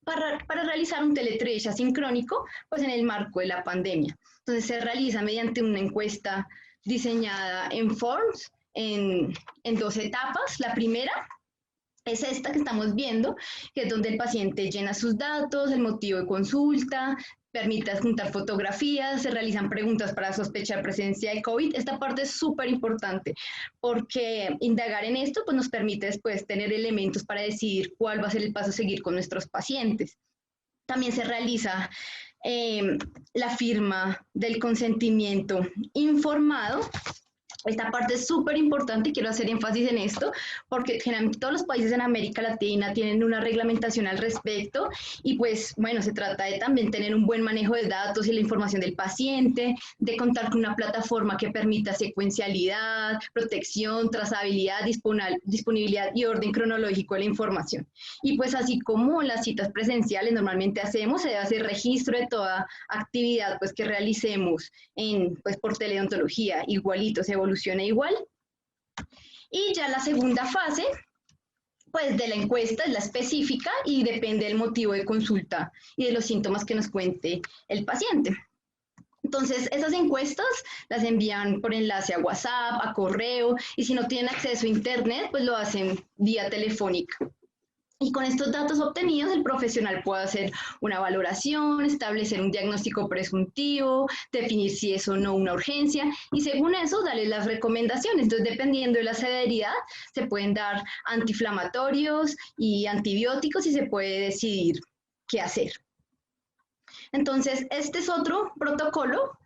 para realizar un teletriage asincrónico, pues en el marco de la pandemia. Entonces se realiza mediante una encuesta diseñada en Forms en 2 etapas. La primera es esta que estamos viendo, que es donde el paciente llena sus datos, el motivo de consulta, permite adjuntar fotografías, se realizan preguntas para sospechar presencia de COVID. Esta parte es súper importante porque indagar en esto pues, nos permite después tener elementos para decidir cuál va a ser el paso a seguir con nuestros pacientes. También se realiza la firma del consentimiento informado. Esta parte es súper importante y quiero hacer énfasis en esto porque generalmente todos los países en América Latina tienen una reglamentación al respecto y pues bueno, se trata de también tener un buen manejo de datos y la información del paciente, de contar con una plataforma que permita secuencialidad, protección, trazabilidad, disponibilidad y orden cronológico de la información. Y pues así como las citas presenciales normalmente hacemos, se debe hacer registro de toda actividad pues que realicemos pues por teleodontología, igualito, se evoluciona igual. Y ya la segunda fase, pues de la encuesta es la específica y depende del motivo de consulta y de los síntomas que nos cuente el paciente. Entonces, esas encuestas las envían por enlace a WhatsApp, a correo, y si no tienen acceso a internet, pues lo hacen vía telefónica. Y con estos datos obtenidos, el profesional puede hacer una valoración, establecer un diagnóstico presuntivo, definir si es o no una urgencia, y según eso, darle las recomendaciones. Entonces, dependiendo de la severidad, se pueden dar antiinflamatorios y antibióticos y se puede decidir qué hacer. Entonces, este es otro protocolo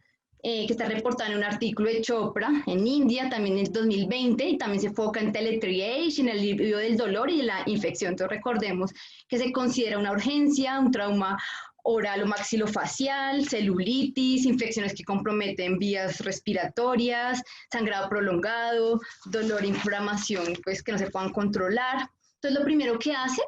que está reportado en un artículo de Chopra en India, también en el 2020, y también se enfoca en teletriage, en el alivio del dolor y la infección. Entonces recordemos que se considera una urgencia, un trauma oral o maxilofacial, celulitis, infecciones que comprometen vías respiratorias, sangrado prolongado, dolor e inflamación pues, que no se puedan controlar. Entonces lo primero que hace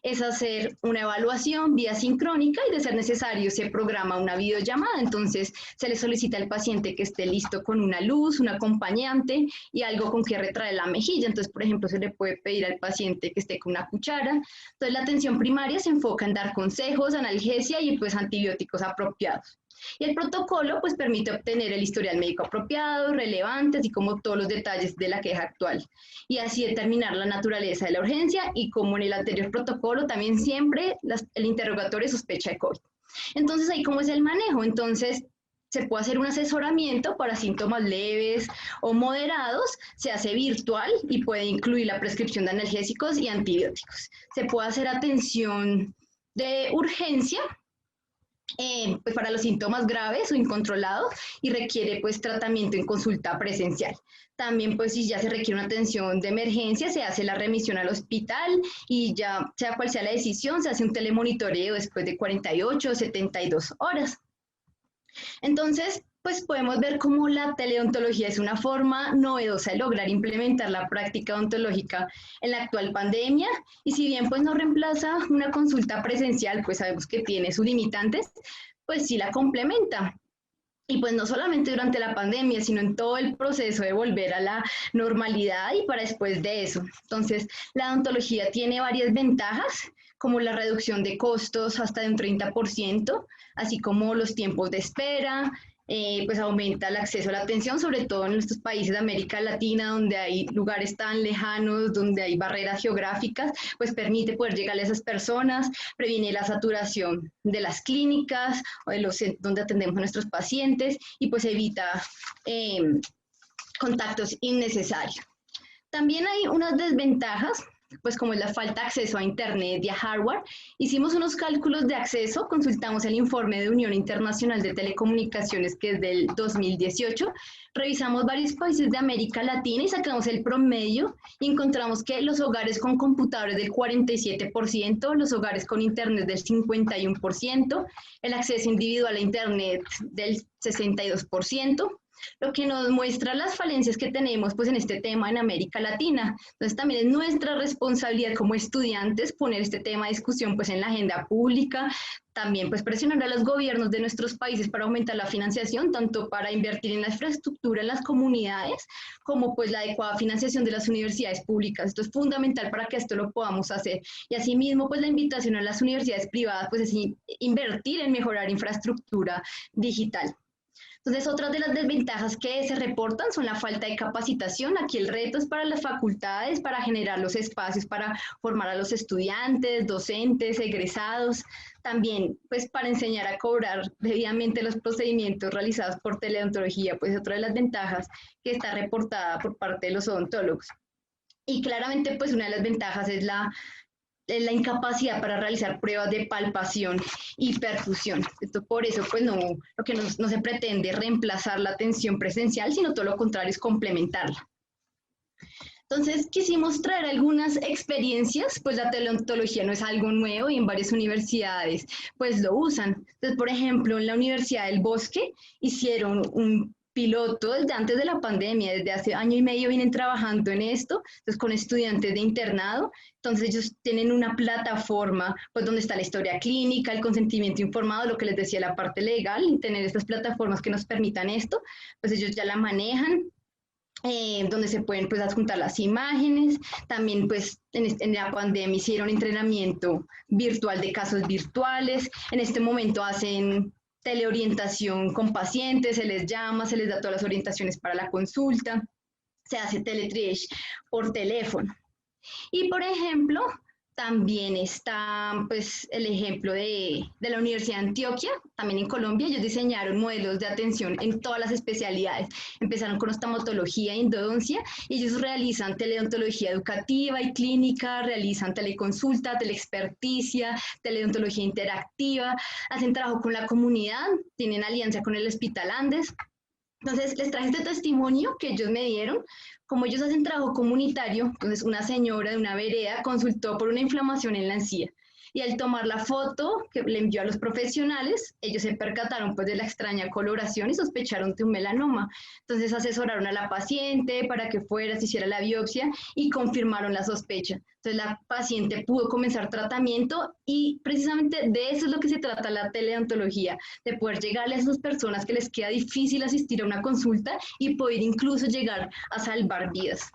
es hacer una evaluación vía sincrónica y de ser necesario se programa una videollamada. Entonces se le solicita al paciente que esté listo con una luz, un acompañante y algo con que retraer la mejilla. Entonces, por ejemplo, se le puede pedir al paciente que esté con una cuchara. Entonces la atención primaria se enfoca en dar consejos, analgesia y pues antibióticos apropiados. Y el protocolo pues permite obtener el historial médico apropiado, relevante, así como todos los detalles de la queja actual. Y así determinar la naturaleza de la urgencia y como en el anterior protocolo también siempre el interrogatorio sospecha de COVID. Entonces ahí cómo es el manejo. Entonces se puede hacer un asesoramiento para síntomas leves o moderados, se hace virtual y puede incluir la prescripción de analgésicos y antibióticos. Se puede hacer atención de urgencia, pues para los síntomas graves o incontrolados y requiere pues tratamiento en consulta presencial. También pues si ya se requiere una atención de emergencia se hace la remisión al hospital y ya sea cual sea la decisión se hace un telemonitoreo después de 48 o 72 horas. Entonces pues podemos ver cómo la teleodontología es una forma novedosa de lograr implementar la práctica odontológica en la actual pandemia y si bien pues no reemplaza una consulta presencial, pues sabemos que tiene sus limitantes, pues sí la complementa. Y pues no solamente durante la pandemia, sino en todo el proceso de volver a la normalidad y para después de eso. Entonces, la odontología tiene varias ventajas, como la reducción de costos hasta de un 30%, así como los tiempos de espera, pues aumenta el acceso a la atención, sobre todo en estos países de América Latina, donde hay lugares tan lejanos, donde hay barreras geográficas, pues permite poder llegar a esas personas, previene la saturación de las clínicas o de los donde atendemos a nuestros pacientes y pues evita contactos innecesarios. También hay unas desventajas, pues como es la falta de acceso a internet y a hardware. Hicimos unos cálculos de acceso, consultamos el informe de Unión Internacional de Telecomunicaciones que es del 2018, revisamos varios países de América Latina y sacamos el promedio y encontramos que los hogares con computadores del 47%, los hogares con internet del 51%, el acceso individual a internet del 62%, lo que nos muestra las falencias que tenemos pues en este tema en América Latina. Entonces también es nuestra responsabilidad como estudiantes poner este tema de discusión pues en la agenda pública, también pues presionar a los gobiernos de nuestros países para aumentar la financiación, tanto para invertir en la infraestructura en las comunidades, como pues la adecuada financiación de las universidades públicas. Esto es fundamental para que esto lo podamos hacer. Y asimismo pues la invitación a las universidades privadas pues es invertir en mejorar infraestructura digital. Entonces, otras de las desventajas que se reportan son la falta de capacitación. Aquí el reto es para las facultades, para generar los espacios para formar a los estudiantes, docentes, egresados, también pues para enseñar a cobrar debidamente los procedimientos realizados por teleodontología, pues otra de las ventajas que está reportada por parte de los odontólogos. Y claramente pues una de las ventajas es la incapacidad para realizar pruebas de palpación y percusión. Esto por eso pues no se pretende reemplazar la atención presencial, sino todo lo contrario, es complementarla. Entonces quisimos traer algunas experiencias, pues la teleodontología no es algo nuevo y en varias universidades pues lo usan. Entonces, por ejemplo, en la Universidad del Bosque hicieron un piloto desde antes de la pandemia, desde hace año y medio vienen trabajando en esto, entonces con estudiantes de internado. Entonces ellos tienen una plataforma pues donde está la historia clínica, el consentimiento informado, lo que les decía, la parte legal, y tener estas plataformas que nos permitan esto, pues ellos ya la manejan, donde se pueden pues adjuntar las imágenes. También pues en la pandemia hicieron entrenamiento virtual de casos virtuales, en este momento hacen teleorientación con pacientes, se les llama, se les da todas las orientaciones para la consulta, se hace teletriage por teléfono. Y por ejemplo, también está pues el ejemplo de la Universidad de Antioquia, también en Colombia. Ellos diseñaron modelos de atención en todas las especialidades. Empezaron con oftalmología e endodoncia, y ellos realizan teleodontología educativa y clínica, realizan teleconsulta, teleexperticia, teleodontología interactiva, hacen trabajo con la comunidad, tienen alianza con el Hospital Andes. Entonces, les traje este testimonio que ellos me dieron. Como ellos hacen trabajo comunitario, entonces una señora de una vereda consultó por una inflamación en la encía. Y al tomar la foto que le envió a los profesionales, ellos se percataron pues de la extraña coloración y sospecharon de un melanoma. Entonces asesoraron a la paciente para que fuera, se hiciera la biopsia y confirmaron la sospecha. Entonces la paciente pudo comenzar tratamiento, y precisamente de eso es lo que se trata la teleodontología, de poder llegarle a esas personas que les queda difícil asistir a una consulta y poder incluso llegar a salvar vidas.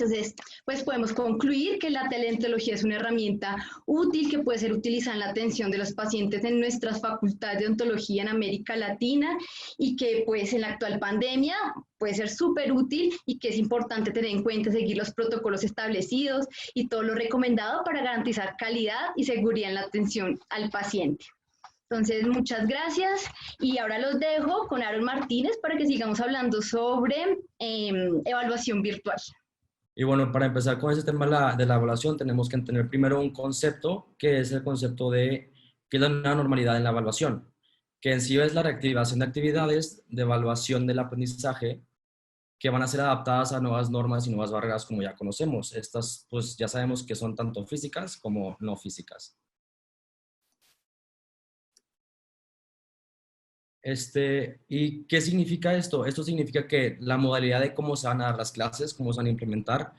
Entonces, pues podemos concluir que la teleodontología es una herramienta útil que puede ser utilizada en la atención de los pacientes en nuestras facultades de odontología en América Latina, y que pues en la actual pandemia puede ser súper útil, y que es importante tener en cuenta seguir los protocolos establecidos y todo lo recomendado para garantizar calidad y seguridad en la atención al paciente. Entonces, muchas gracias, y ahora los dejo con Aaron Martínez para que sigamos hablando sobre evaluación virtual. Y bueno, para empezar con ese tema de la evaluación, tenemos que entender primero un concepto, que es el concepto de qué es la nueva normalidad en la evaluación, que en sí es la reactivación de actividades de evaluación del aprendizaje que van a ser adaptadas a nuevas normas y nuevas barreras como ya conocemos. Estas, pues ya sabemos que son tanto físicas como no físicas. ¿Y qué significa esto? Esto significa que la modalidad de cómo se van a dar las clases, cómo se van a implementar,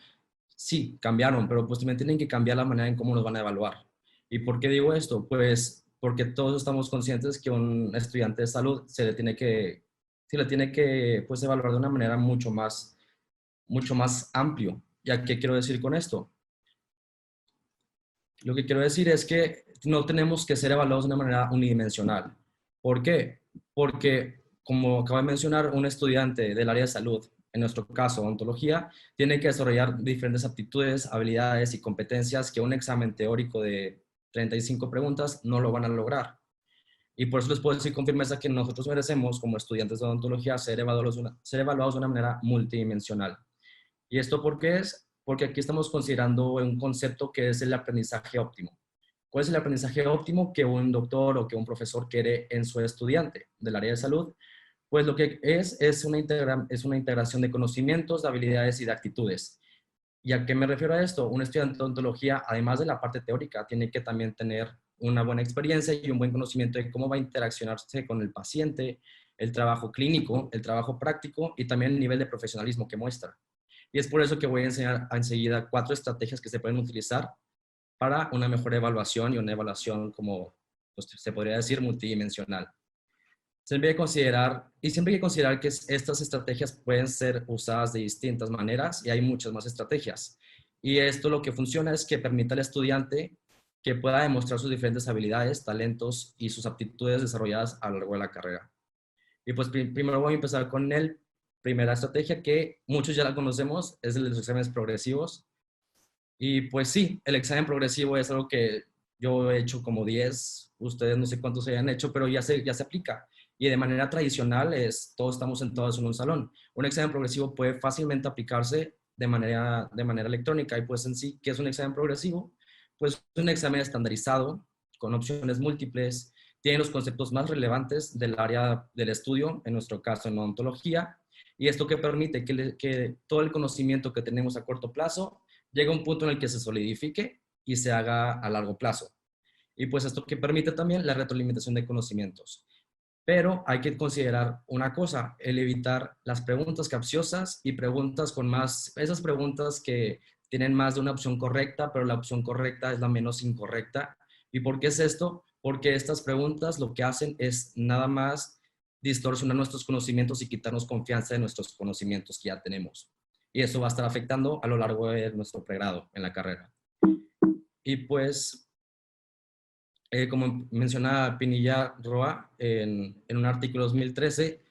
sí, cambiaron, pero pues también tienen que cambiar la manera en cómo nos van a evaluar. ¿Y por qué digo esto? Pues porque todos estamos conscientes que un estudiante de salud se le tiene que pues, evaluar de una manera mucho más amplio. ¿Ya qué quiero decir con esto? Lo que quiero decir es que no tenemos que ser evaluados de una manera unidimensional. ¿Por qué? Porque, como acabo de mencionar, un estudiante del área de salud, en nuestro caso, odontología, tiene que desarrollar diferentes aptitudes, habilidades y competencias que un examen teórico de 35 preguntas no lo van a lograr. Y por eso les puedo decir con firmeza que nosotros merecemos, como estudiantes de odontología, ser evaluados de una manera multidimensional. ¿Y esto por qué es? Porque aquí estamos considerando un concepto que es el aprendizaje óptimo. ¿Cuál es el aprendizaje óptimo que un doctor o que un profesor quiere en su estudiante del área de salud? Pues lo que es una integración de conocimientos, de habilidades y de actitudes. ¿Y a qué me refiero a esto? Un estudiante de odontología, además de la parte teórica, tiene que también tener una buena experiencia y un buen conocimiento de cómo va a interaccionarse con el paciente, el trabajo clínico, el trabajo práctico y también el nivel de profesionalismo que muestra. Y es por eso que voy a enseñar enseguida 4 estrategias que se pueden utilizar para una mejor evaluación y una evaluación, como pues, se podría decir, multidimensional. Siempre hay que considerar que estas estrategias pueden ser usadas de distintas maneras y hay muchas más estrategias. Y esto lo que funciona es que permite al estudiante que pueda demostrar sus diferentes habilidades, talentos y sus aptitudes desarrolladas a lo largo de la carrera. Y pues primero voy a empezar con la primera estrategia que muchos ya la conocemos, es el de los exámenes progresivos. Y pues sí, el examen progresivo es algo que yo he hecho como 10, ustedes no sé cuántos hayan hecho, pero ya se aplica. Y de manera tradicional, todos estamos sentados en un salón. Un examen progresivo puede fácilmente aplicarse de manera electrónica. Y pues en sí, ¿qué es un examen progresivo? Pues es un examen estandarizado, con opciones múltiples, tiene los conceptos más relevantes del área del estudio, en nuestro caso en odontología, y esto que permite que todo el conocimiento que tenemos a corto plazo llegue a un punto en el que se solidifique y se haga a largo plazo. Y pues esto que permite también la retroalimentación de conocimientos. Pero hay que considerar una cosa, el evitar las preguntas capciosas y preguntas esas preguntas que tienen más de una opción correcta, pero la opción correcta es la menos incorrecta. ¿Y por qué es esto? Porque estas preguntas lo que hacen es nada más distorsionar nuestros conocimientos y quitarnos confianza de nuestros conocimientos que ya tenemos. Y eso va a estar afectando a lo largo de nuestro pregrado en la carrera. Y pues, como menciona Pinilla Roa en un artículo 2013,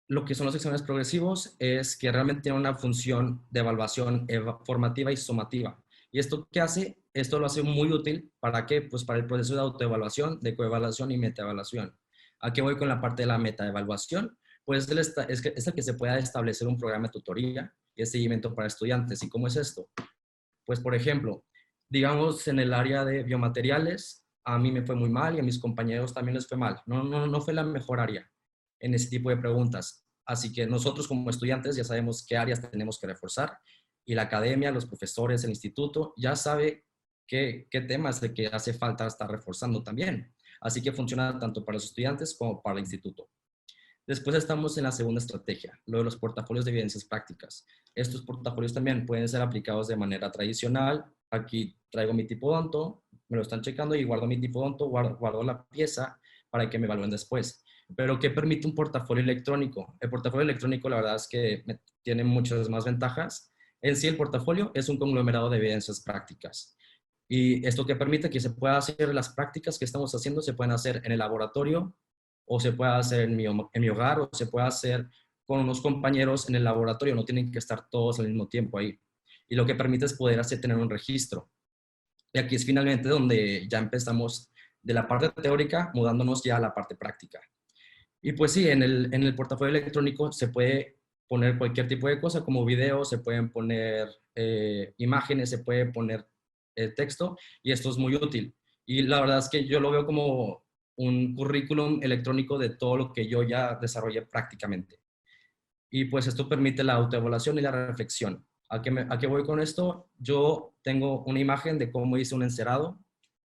lo que son los exámenes progresivos es que realmente tienen una función de evaluación formativa y sumativa. ¿Y esto qué hace? Esto lo hace muy útil, ¿para qué? Pues para el proceso de autoevaluación, de coevaluación y metaevaluación. ¿A qué voy con la parte de la metaevaluación? Pues es el que se pueda establecer un programa de tutoría y de seguimiento para estudiantes. ¿Y cómo es esto? Pues, por ejemplo, digamos en el área de biomateriales, a mí me fue muy mal y a mis compañeros también les fue mal. No fue la mejor área en ese tipo de preguntas. Así que nosotros como estudiantes ya sabemos qué áreas tenemos que reforzar y la academia, los profesores, el instituto ya sabe qué temas de que hace falta estar reforzando también. Así que funciona tanto para los estudiantes como para el instituto. Después estamos en la segunda estrategia, lo de los portafolios de evidencias prácticas. Estos portafolios también pueden ser aplicados de manera tradicional. Aquí traigo mi tipo odonto, me lo están checando y guardo mi tipo odonto, guardo la pieza para que me evalúen después. Pero ¿qué permite un portafolio electrónico? El portafolio electrónico la verdad es que tiene muchas más ventajas. En sí el portafolio es un conglomerado de evidencias prácticas. Y esto que permite que se pueda hacer las prácticas que estamos haciendo, se pueden hacer en el laboratorio, o se puede hacer en mi hogar, o se puede hacer con unos compañeros en el laboratorio, no tienen que estar todos al mismo tiempo ahí. Y lo que permite es poder tener un registro. Y aquí es finalmente donde ya empezamos de la parte teórica, mudándonos ya a la parte práctica. Y pues sí, en el portafolio electrónico se puede poner cualquier tipo de cosa, como videos, se pueden poner imágenes, se puede poner texto, y esto es muy útil. Y la verdad es que yo lo veo como un currículum electrónico de todo lo que yo ya desarrollé prácticamente. Y pues esto permite la autoevaluación y la reflexión. ¿A qué voy con esto? Yo tengo una imagen de cómo hice un encerado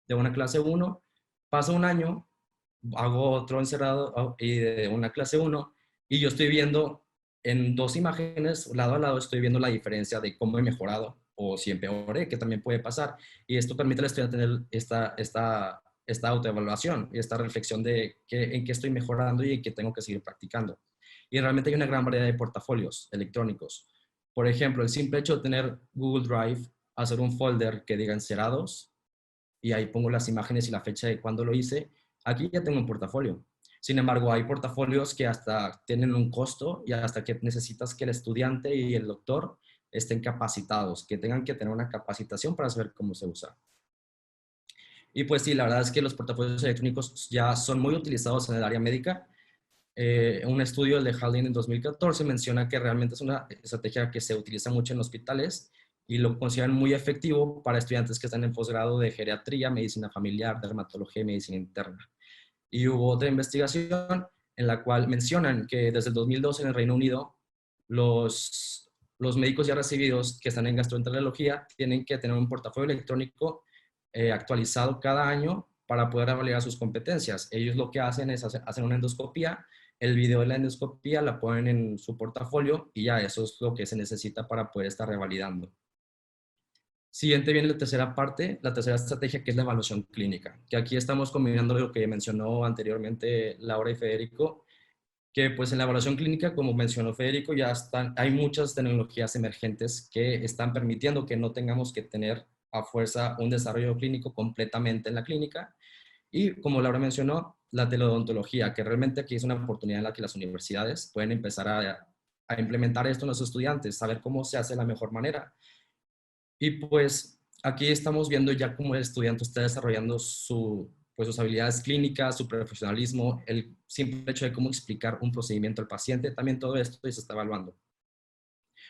de una clase 1, pasa un año, hago otro encerado y de una clase 1, y yo estoy viendo en 2 imágenes, lado a lado, estoy viendo la diferencia de cómo he mejorado o si empeoré, que también puede pasar. Y esto permite al estudiante tener esta autoevaluación y esta reflexión de en qué estoy mejorando y en qué tengo que seguir practicando. Y realmente hay una gran variedad de portafolios electrónicos. Por ejemplo, el simple hecho de tener Google Drive, hacer un folder que diga encerados, y ahí pongo las imágenes y la fecha de cuándo lo hice, aquí ya tengo un portafolio. Sin embargo, hay portafolios que hasta tienen un costo y hasta que necesitas que el estudiante y el doctor estén capacitados, que tengan que tener una capacitación para saber cómo se usa. Y pues sí, la verdad es que los portafolios electrónicos ya son muy utilizados en el área médica. Un estudio de Haldane en 2014 menciona que realmente es una estrategia que se utiliza mucho en hospitales y lo consideran muy efectivo para estudiantes que están en posgrado de geriatría, medicina familiar, dermatología y medicina interna. Y hubo otra investigación en la cual mencionan que desde el 2012 en el Reino Unido los médicos ya recibidos que están en gastroenterología tienen que tener un portafolio electrónico actualizado cada año para poder evaluar sus competencias. Ellos lo que hacen es hacer una endoscopía el video de la endoscopía, la ponen en su portafolio y ya eso es lo que se necesita para poder estar revalidando. Siguiente viene la tercera parte, la tercera estrategia, que es la evaluación clínica, que aquí estamos combinando lo que mencionó anteriormente Laura y Federico, que pues en la evaluación clínica, como mencionó Federico, ya hay muchas tecnologías emergentes que están permitiendo que no tengamos que tener a fuerza un desarrollo clínico completamente en la clínica. Y como Laura mencionó, la teleodontología, que realmente aquí es una oportunidad en la que las universidades pueden empezar a implementar esto en los estudiantes, saber cómo se hace de la mejor manera. Y pues aquí estamos viendo ya cómo el estudiante está desarrollando pues sus habilidades clínicas, su profesionalismo, el simple hecho de cómo explicar un procedimiento al paciente, también todo esto se está evaluando.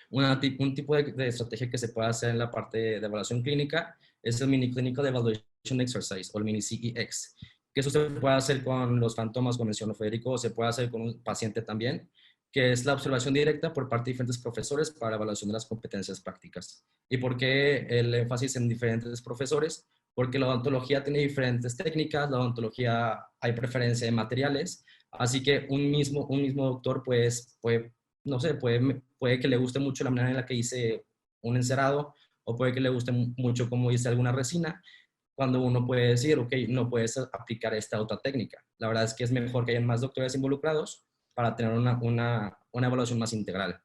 Un tipo de estrategia que se puede hacer en la parte de evaluación clínica es el Mini Clinical Evaluation Exercise, o el Mini CEX, que eso se puede hacer con los fantomas, como mencionó Federico, o se puede hacer con un paciente también, que es la observación directa por parte de diferentes profesores para evaluación de las competencias prácticas. ¿Y por qué el énfasis en diferentes profesores? Porque la odontología tiene diferentes técnicas, la odontología hay preferencia de materiales, así que un mismo doctor pues, no sé, puede que le guste mucho la manera en la que hice un encerado, o puede que le guste mucho cómo hice alguna resina, cuando uno puede decir, ok, no puedes aplicar esta otra técnica. La verdad es que es mejor que haya más doctores involucrados para tener una evaluación más integral.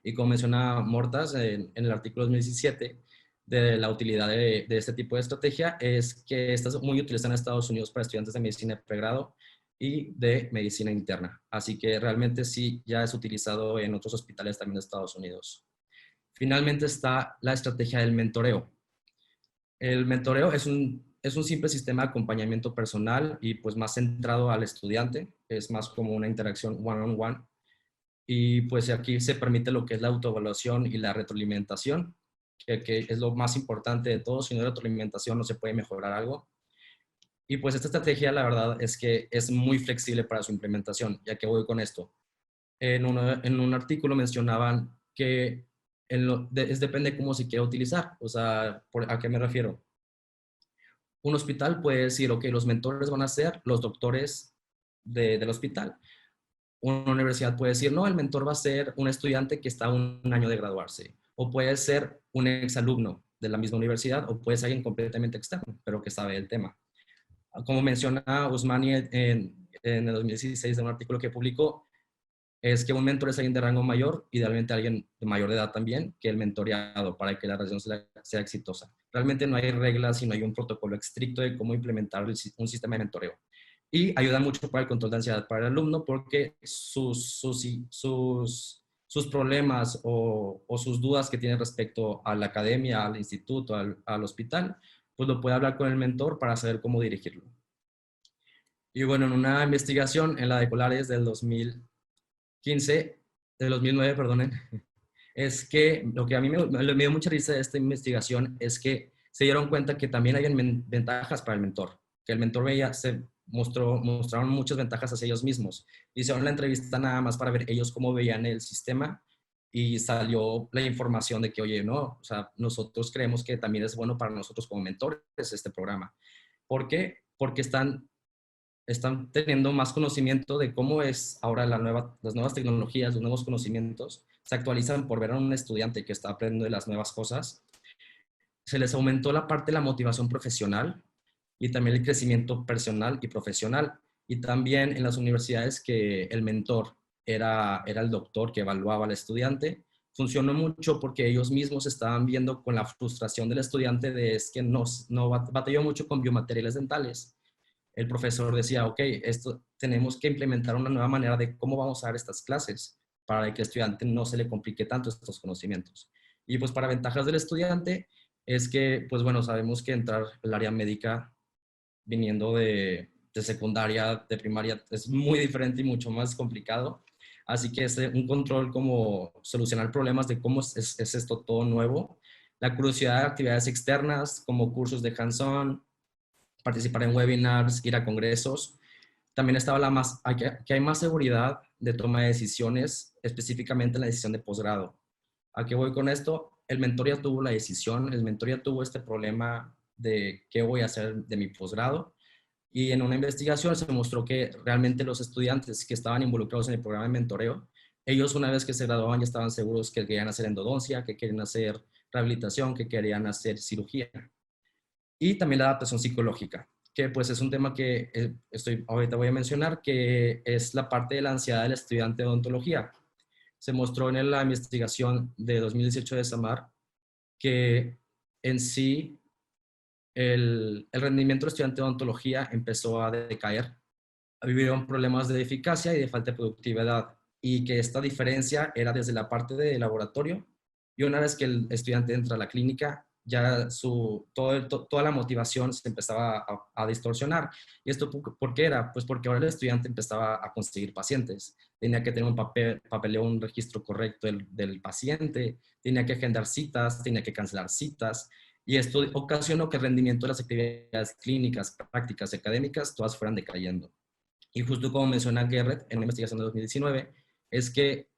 Y como menciona Mortas en el artículo 2017, de la utilidad de este tipo de estrategia es que esta es muy utilizada en Estados Unidos para estudiantes de medicina de pregrado y de medicina interna. Así que realmente sí, ya es utilizado en otros hospitales también de Estados Unidos. Finalmente está la estrategia del mentoreo. El mentoreo es un simple sistema de acompañamiento personal y pues más centrado al estudiante, es más como una interacción one-on-one. Y pues aquí se permite lo que es la autoevaluación y la retroalimentación, que es lo más importante de todo. Si no hay retroalimentación no se puede mejorar algo. Y pues esta estrategia la verdad es que es muy flexible para su implementación. Ya que voy con esto. En un artículo mencionaban que depende de cómo se quiera utilizar. O sea, ¿a qué me refiero? Un hospital puede decir, ok, los mentores van a ser los doctores del hospital. Una universidad puede decir, no, el mentor va a ser un estudiante que está a un año de graduarse. O puede ser un exalumno de la misma universidad, o puede ser alguien completamente externo, pero que sabe el tema. Como menciona Usmani en el 2016 en un artículo que publicó, es que un mentor es alguien de rango mayor, idealmente alguien de mayor de edad también, que el mentoreado, para que la relación sea exitosa. Realmente no hay reglas y no hay un protocolo estricto de cómo implementar un sistema de mentoreo. Y ayuda mucho para el control de ansiedad para el alumno, porque sus problemas o sus dudas que tiene respecto a la academia, al instituto, al hospital, pues lo puede hablar con el mentor para saber cómo dirigirlo. Y bueno, en una investigación en la de Colares del 2009, perdonen, es que lo que a mí me dio mucha risa de esta investigación es que se dieron cuenta que también hay ventajas para el mentor, que el mentor mostraron muchas ventajas hacia ellos mismos. Hicieron la entrevista nada más para ver ellos cómo veían el sistema y salió la información de que, oye, no, o sea, nosotros creemos que también es bueno para nosotros como mentores este programa. ¿Por qué? Porque están teniendo más conocimiento de cómo es ahora las nuevas tecnologías, los nuevos conocimientos, se actualizan por ver a un estudiante que está aprendiendo de las nuevas cosas. Se les aumentó la parte de la motivación profesional y también el crecimiento personal y profesional. Y también en las universidades que el mentor era el doctor que evaluaba al estudiante, funcionó mucho porque ellos mismos estaban viendo con la frustración del estudiante de es que no batalló mucho con biomateriales dentales. El profesor decía, ok, tenemos que implementar una nueva manera de cómo vamos a dar estas clases para que el estudiante no se le complique tanto estos conocimientos. Y pues para ventajas del estudiante es que, pues bueno, sabemos que entrar al área médica viniendo de secundaria, de primaria, es muy diferente y mucho más complicado. Así que es un control como solucionar problemas de cómo es esto todo nuevo. La curiosidad de actividades externas como cursos de hands-on, participar en webinars, ir a congresos. También estaba que hay más seguridad de toma de decisiones, específicamente en la decisión de posgrado. ¿A qué voy con esto? El mentor ya tuvo la decisión, el mentor ya tuvo este problema de qué voy a hacer de mi posgrado, Y en una investigación se mostró que realmente los estudiantes que estaban involucrados en el programa de mentoreo, ellos una vez que se graduaban ya estaban seguros que querían hacer endodoncia, que querían hacer rehabilitación, que querían hacer cirugía. Y también la adaptación psicológica, que pues es un tema que ahorita voy a mencionar, que es la parte de la ansiedad del estudiante de odontología. Se mostró en la investigación de 2018 de Samar que en sí el rendimiento del estudiante de odontología empezó a decaer, vivieron problemas de eficacia y de falta de productividad, y que esta diferencia era desde la parte de laboratorio, y una vez que el estudiante entra a la clínica, ya toda la motivación se empezaba a distorsionar. ¿Y esto por qué era? Pues porque ahora el estudiante empezaba a conseguir pacientes, tenía que tener un papeleo, un registro correcto del paciente, tenía que agendar citas, tenía que cancelar citas, y esto ocasionó que el rendimiento de las actividades clínicas, prácticas y académicas, todas fueran decayendo. Y justo como menciona Gerrit en una investigación de 2019, es que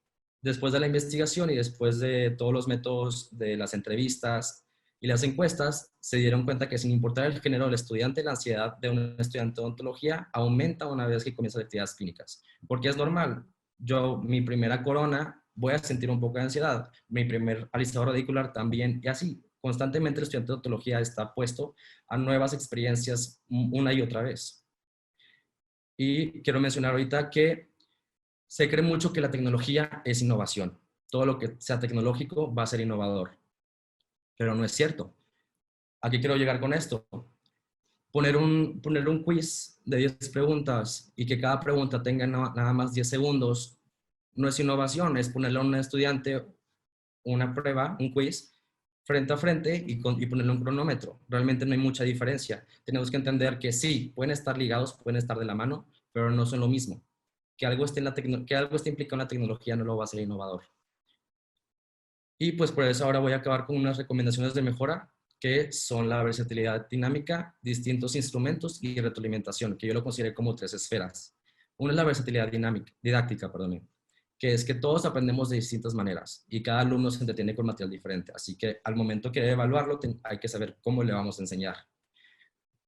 después de la investigación y después de todos los métodos de las entrevistas y las encuestas, se dieron cuenta que sin importar el género del estudiante, la ansiedad de un estudiante de odontología aumenta una vez que comienza las actividades clínicas. Porque es normal. Mi primera corona, voy a sentir un poco de ansiedad. Mi primer alisador radicular también, y así. Constantemente el estudiante de odontología está puesto a nuevas experiencias una y otra vez. Y quiero mencionar ahorita que se cree mucho que la tecnología es innovación. Todo lo que sea tecnológico va a ser innovador. Pero no es cierto. ¿A qué quiero llegar con esto? Poner un quiz de 10 preguntas y que cada pregunta tenga nada más 10 segundos no es innovación, es ponerle a un estudiante una prueba, un quiz, frente a frente y ponerle un cronómetro. Realmente no hay mucha diferencia. Tenemos que entender que sí, pueden estar ligados, pueden estar de la mano, pero no son lo mismo. Que algo esté implicado en la tecnología no lo va a hacer innovador. Y pues por eso ahora voy a acabar con unas recomendaciones de mejora, que son la versatilidad dinámica, distintos instrumentos y retroalimentación, que yo lo consideré como 3 esferas. Una es la versatilidad didáctica, que es que todos aprendemos de distintas maneras y cada alumno se entretiene con material diferente. Así que al momento que evaluarlo, hay que saber cómo le vamos a enseñar.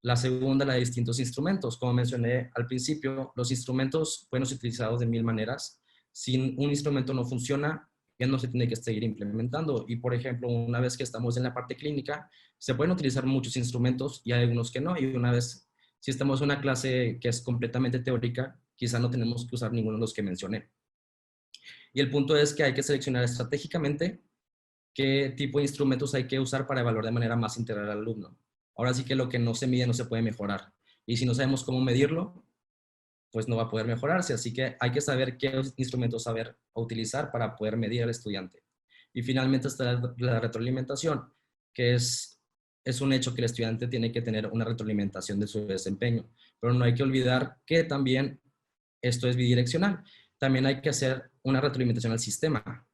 La segunda, la de distintos instrumentos. Como mencioné al principio, los instrumentos pueden ser utilizados de 1000 maneras. Si un instrumento no funciona, ya no se tiene que seguir implementando. Y, por ejemplo, una vez que estamos en la parte clínica, se pueden utilizar muchos instrumentos y hay algunos que no. Y una vez, si estamos en una clase que es completamente teórica, quizá no tenemos que usar ninguno de los que mencioné. Y el punto es que hay que seleccionar estratégicamente qué tipo de instrumentos hay que usar para evaluar de manera más integral al alumno. Ahora sí que lo que no se mide no se puede mejorar. Y si no sabemos cómo medirlo, pues no va a poder mejorarse. Así que hay que saber qué instrumentos saber utilizar para poder medir al estudiante. Y finalmente está la retroalimentación, que es un hecho que el estudiante tiene que tener una retroalimentación de su desempeño. Pero no hay que olvidar que también esto es bidireccional. También hay que hacer una retroalimentación al sistema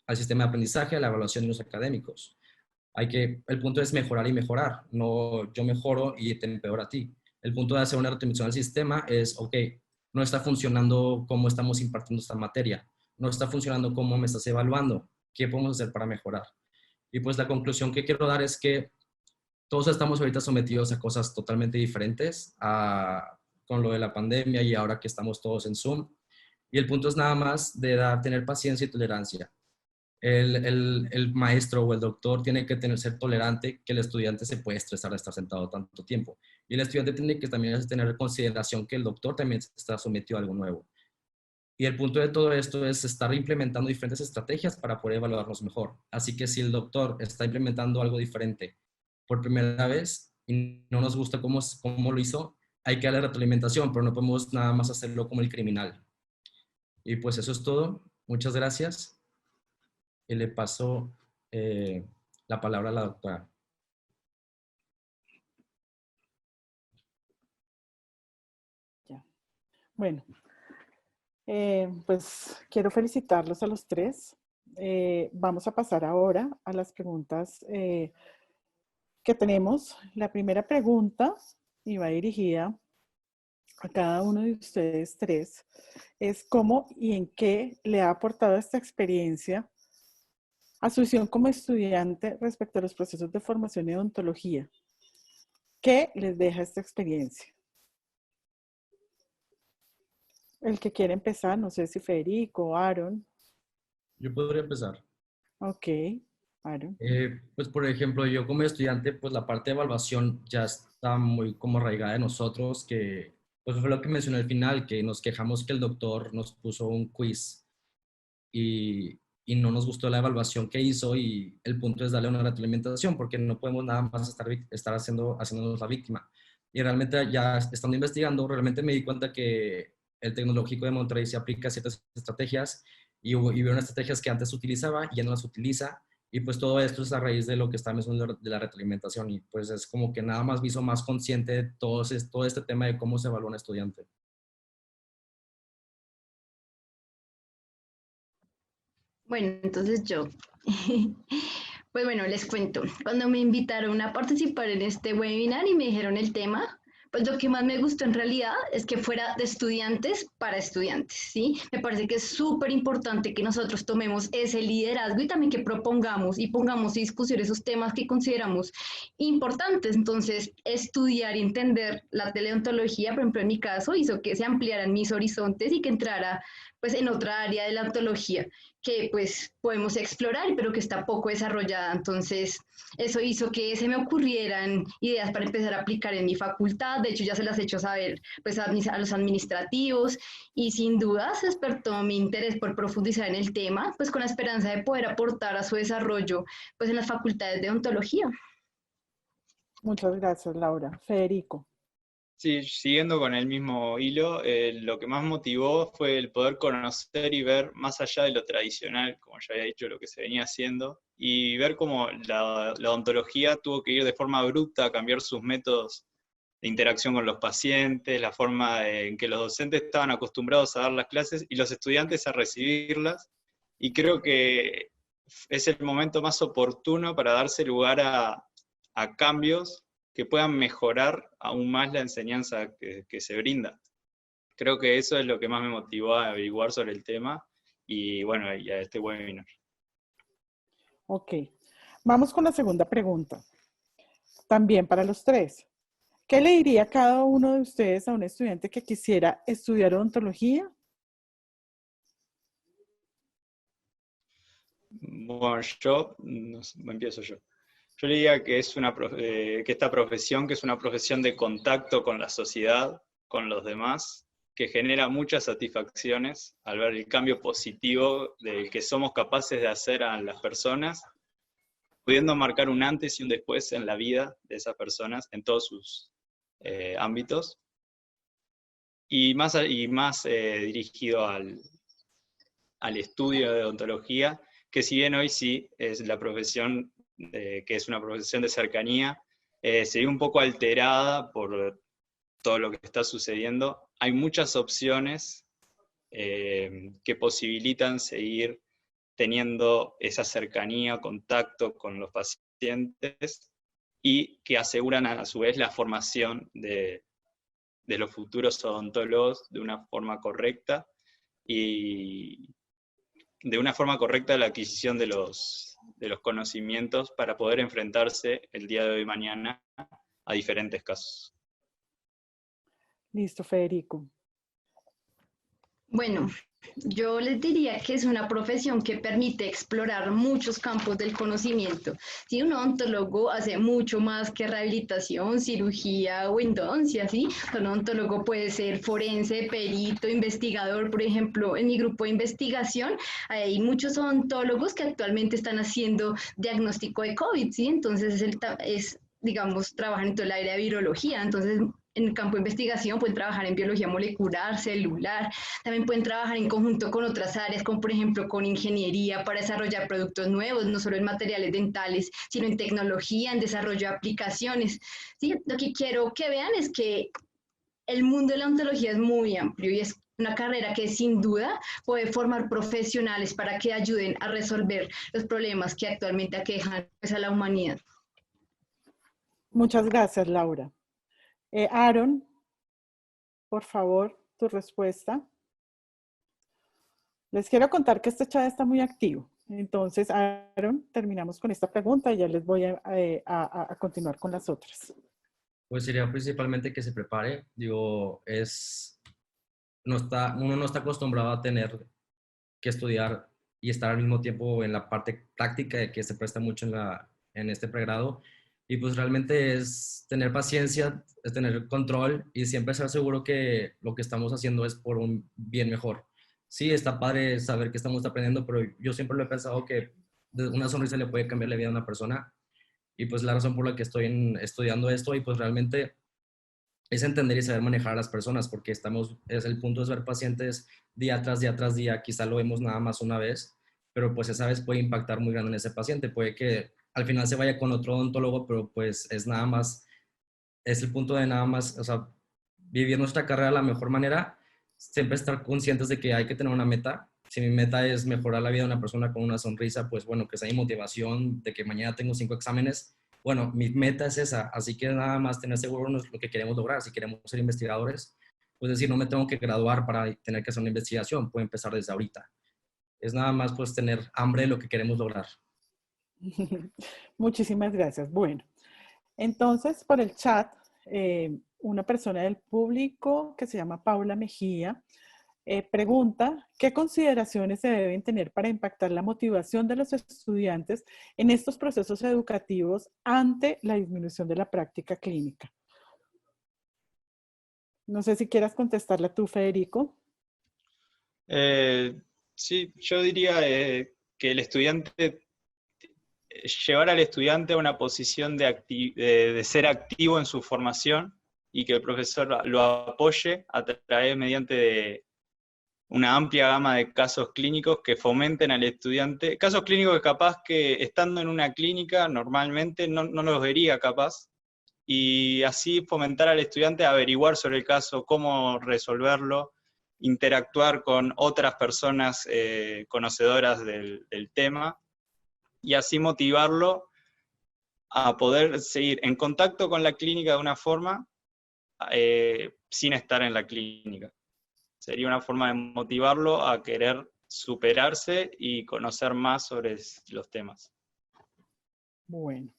de aprendizaje, a la evaluación de los académicos. El punto es mejorar y mejorar, no yo mejoro y te empeoro a ti. El punto de hacer una retroalimentación al sistema es, ok, no está funcionando cómo estamos impartiendo esta materia, no está funcionando cómo me estás evaluando, ¿qué podemos hacer para mejorar? Y pues la conclusión que quiero dar es que todos estamos ahorita sometidos a cosas totalmente diferentes con lo de la pandemia y ahora que estamos todos en Zoom. Y el punto es nada más de tener paciencia y tolerancia. El maestro o el doctor tiene que ser tolerante, que el estudiante se puede estresar de estar sentado tanto tiempo. Y el estudiante tiene que también tener consideración que el doctor también está sometido a algo nuevo. Y el punto de todo esto es estar implementando diferentes estrategias para poder evaluarnos mejor. Así que si el doctor está implementando algo diferente por primera vez y no nos gusta cómo lo hizo, hay que darle retroalimentación, pero no podemos nada más hacerlo como el criminal. Y pues eso es todo. Muchas gracias. Y le paso la palabra a la doctora. Ya. Bueno, pues quiero felicitarlos a los 3. Vamos a pasar ahora a las preguntas que tenemos. La primera pregunta, y va dirigida a cada uno de ustedes 3, es cómo y en qué le ha aportado esta experiencia a su visión como estudiante respecto a los procesos de formación y odontología. ¿Qué les deja esta experiencia? El que quiere empezar, no sé si Federico, Aaron. Yo podría empezar. Ok, Aaron. Pues por ejemplo, yo como estudiante, pues la parte de evaluación ya está muy como arraigada de nosotros, que pues fue lo que mencioné al final, que nos quejamos que el doctor nos puso un quiz y no nos gustó la evaluación que hizo y el punto es darle una retroalimentación porque no podemos nada más estar haciéndonos la víctima. Y realmente ya estando investigando, realmente me di cuenta que el Tecnológico de Monterrey se aplica a ciertas estrategias y vieron estrategias que antes utilizaba y ya no las utiliza. Y pues todo esto es a raíz de lo que está mencionando de la retroalimentación y pues es como que nada más me hizo más consciente de todo este tema de cómo se evalúa un estudiante. Bueno, entonces yo, pues bueno, les cuento. Cuando me invitaron a participar en este webinar y me dijeron el tema, pues lo que más me gustó en realidad es que fuera de estudiantes para estudiantes, ¿sí? Me parece que es súper importante que nosotros tomemos ese liderazgo y también que propongamos y pongamos en discusión esos temas que consideramos importantes. Entonces, estudiar y entender la teleontología, por ejemplo, en mi caso, hizo que se ampliaran mis horizontes y que entrara pues en otra área de la ontología que pues podemos explorar, pero que está poco desarrollada. Entonces, eso hizo que se me ocurrieran ideas para empezar a aplicar en mi facultad. De hecho, ya se las he hecho saber pues, a los administrativos y sin duda se despertó mi interés por profundizar en el tema, pues con la esperanza de poder aportar a su desarrollo pues, en las facultades de ontología. Muchas gracias, Laura. Federico. Sí, siguiendo con el mismo hilo, lo que más motivó fue el poder conocer y ver más allá de lo tradicional, como ya había dicho, lo que se venía haciendo, y ver cómo la odontología tuvo que ir de forma abrupta a cambiar sus métodos de interacción con los pacientes, la forma en que los docentes estaban acostumbrados a dar las clases y los estudiantes a recibirlas, y creo que es el momento más oportuno para darse lugar a cambios que puedan mejorar aún más la enseñanza que se brinda. Creo que eso es lo que más me motivó a averiguar sobre el tema y bueno, y a este webinar. Ok, vamos con la segunda pregunta. También para los tres. ¿Qué le diría cada uno de ustedes a un estudiante que quisiera estudiar odontología? Bueno, empiezo yo. Yo le diría que que esta profesión, que es una profesión de contacto con la sociedad, con los demás, que genera muchas satisfacciones al ver el cambio positivo del que somos capaces de hacer a las personas, pudiendo marcar un antes y un después en la vida de esas personas, en todos sus ámbitos, y más dirigido al estudio de odontología, que si bien hoy sí es la profesión, que es una profesión de cercanía, se ve un poco alterada por todo lo que está sucediendo. Hay muchas opciones que posibilitan seguir teniendo esa cercanía, contacto con los pacientes y que aseguran a su vez la formación de los futuros odontólogos de una forma correcta y de una forma correcta la adquisición de los conocimientos para poder enfrentarse el día de hoy y mañana a diferentes casos. Listo, Federico. Bueno, yo les diría que es una profesión que permite explorar muchos campos del conocimiento. Si un odontólogo hace mucho más que rehabilitación, cirugía o endodoncia, ¿sí? Un odontólogo puede ser forense, perito, investigador. Por ejemplo, en mi grupo de investigación hay muchos odontólogos que actualmente están haciendo diagnóstico de COVID, ¿sí? Entonces digamos, trabajan en todo el área de virología. Entonces, en el campo de investigación pueden trabajar en biología molecular, celular, también pueden trabajar en conjunto con otras áreas, como por ejemplo con ingeniería para desarrollar productos nuevos, no solo en materiales dentales, sino en tecnología, en desarrollo de aplicaciones. ¿Sí? Lo que quiero que vean es que el mundo de la ontología es muy amplio y es una carrera que sin duda puede formar profesionales para que ayuden a resolver los problemas que actualmente aquejan pues, a la humanidad. Muchas gracias, Laura. Aaron, por favor, tu respuesta. Les quiero contar que este chat está muy activo. Entonces, Aaron, terminamos con esta pregunta y ya les voy a continuar con las otras. Pues sería principalmente que se prepare. Digo, uno no está acostumbrado a tener que estudiar y estar al mismo tiempo en la parte práctica de que se presta mucho en este pregrado. Y pues realmente es tener paciencia, es tener control y siempre estar seguro que lo que estamos haciendo es por un bien mejor. Sí, está padre saber que estamos aprendiendo, pero yo siempre lo he pensado que una sonrisa le puede cambiar la vida a una persona. Y pues la razón por la que estoy estudiando esto y pues realmente es entender y saber manejar a las personas, porque es el punto de ser pacientes día tras día, quizá lo vemos nada más una vez, pero pues esa vez puede impactar muy grande en ese paciente, puede que al final se vaya con otro odontólogo, pero pues es nada más, es el punto de nada más, o sea, vivir nuestra carrera de la mejor manera, siempre estar conscientes de que hay que tener una meta. Si mi meta es mejorar la vida de una persona con una sonrisa, pues bueno, que sea mi motivación de que mañana tengo 5 exámenes. Bueno, mi meta es esa, así que nada más tener seguro lo que queremos lograr. Si queremos ser investigadores, pues decir, no me tengo que graduar para tener que hacer una investigación, puedo empezar desde ahorita. Es nada más pues tener hambre de lo que queremos lograr. Muchísimas gracias. Bueno, entonces por el chat, una persona del público que se llama Paula Mejía pregunta, ¿qué consideraciones se deben tener para impactar la motivación de los estudiantes en estos procesos educativos ante la disminución de la práctica clínica? No sé si quieras contestarla tú, Federico. Sí, yo diría que el estudiante, llevar al estudiante a una posición de ser activo en su formación y que el profesor lo apoye a través mediante una amplia gama de casos clínicos que fomenten al estudiante, casos clínicos que capaz que estando en una clínica normalmente no los vería capaz, y así fomentar al estudiante a averiguar sobre el caso, cómo resolverlo, interactuar con otras personas conocedoras del tema, y así motivarlo a poder seguir en contacto con la clínica de una forma sin estar en la clínica. Sería una forma de motivarlo a querer superarse y conocer más sobre los temas. Bueno,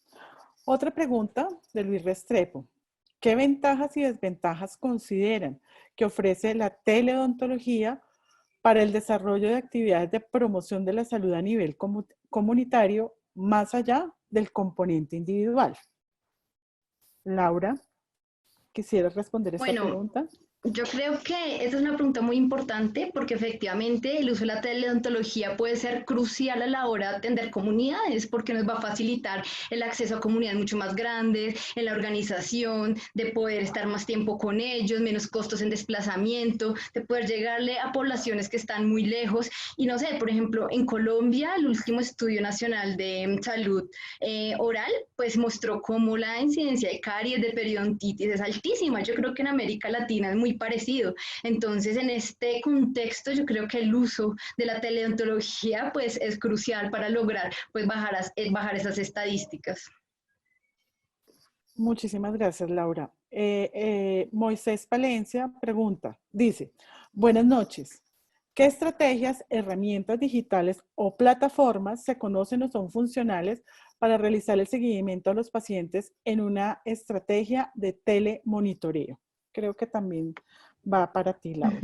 otra pregunta de Luis Restrepo. ¿Qué ventajas y desventajas consideran que ofrece la teleodontología para el desarrollo de actividades de promoción de la salud a nivel comunitario más allá del componente individual? Laura, ¿quisieras responder esta pregunta? Yo creo que esa es una pregunta muy importante porque efectivamente el uso de la teleodontología puede ser crucial a la hora de atender comunidades porque nos va a facilitar el acceso a comunidades mucho más grandes, en la organización, de poder estar más tiempo con ellos, menos costos en desplazamiento, de poder llegarle a poblaciones que están muy lejos. Y no sé, por ejemplo, en Colombia, el último estudio nacional de salud oral, pues mostró cómo la incidencia de caries, de periodontitis es altísima. Yo creo que en América Latina es muy parecido. Entonces, en este contexto, yo creo que el uso de la teleodontología pues, es crucial para lograr pues, bajar esas estadísticas. Muchísimas gracias, Laura. Moisés Palencia pregunta, dice, buenas noches. ¿Qué estrategias, herramientas digitales o plataformas se conocen o son funcionales para realizar el seguimiento a los pacientes en una estrategia de telemonitoreo? Creo que también va para ti, Laura.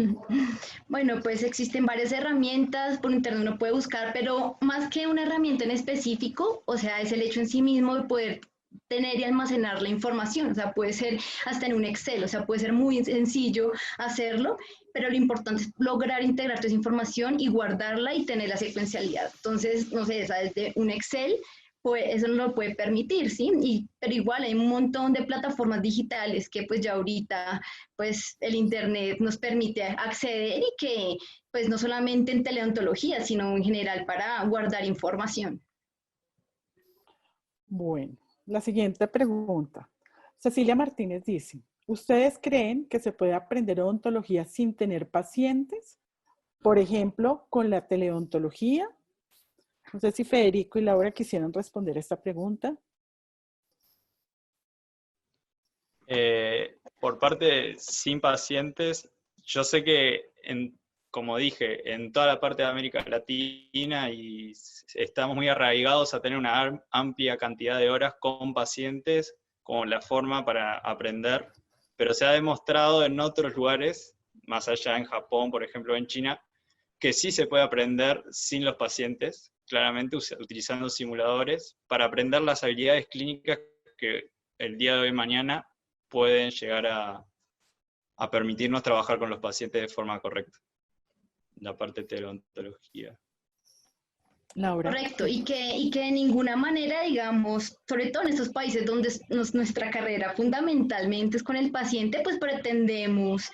Bueno, pues existen varias herramientas, por internet uno puede buscar, pero más que una herramienta en específico, o sea, es el hecho en sí mismo de poder tener y almacenar la información, o sea, puede ser hasta en un Excel, o sea, puede ser muy sencillo hacerlo, pero lo importante es lograr integrar toda esa información y guardarla y tener la secuencialidad. Entonces, no sé, desde un Excel, pues eso no lo puede permitir, ¿sí? Pero igual hay un montón de plataformas digitales que pues ya ahorita pues el Internet nos permite acceder y que pues no solamente en teleodontología, sino en general para guardar información. Bueno, la siguiente pregunta. Cecilia Martínez dice, ¿ustedes creen que se puede aprender odontología sin tener pacientes? Por ejemplo, con la teleodontología. No sé si Federico y Laura quisieran responder esta pregunta. Por parte sin pacientes, yo sé que, como dije, en toda la parte de América Latina y estamos muy arraigados a tener una amplia cantidad de horas con pacientes como la forma para aprender, pero se ha demostrado en otros lugares, más allá en Japón, por ejemplo, en China, que sí se puede aprender sin los pacientes, claramente utilizando simuladores, para aprender las habilidades clínicas que el día de hoy y mañana pueden llegar a permitirnos trabajar con los pacientes de forma correcta. La parte de teleontología. Laura. Correcto, y que de ninguna manera, digamos, sobre todo en estos países donde nuestra carrera fundamentalmente es con el paciente, pues pretendemos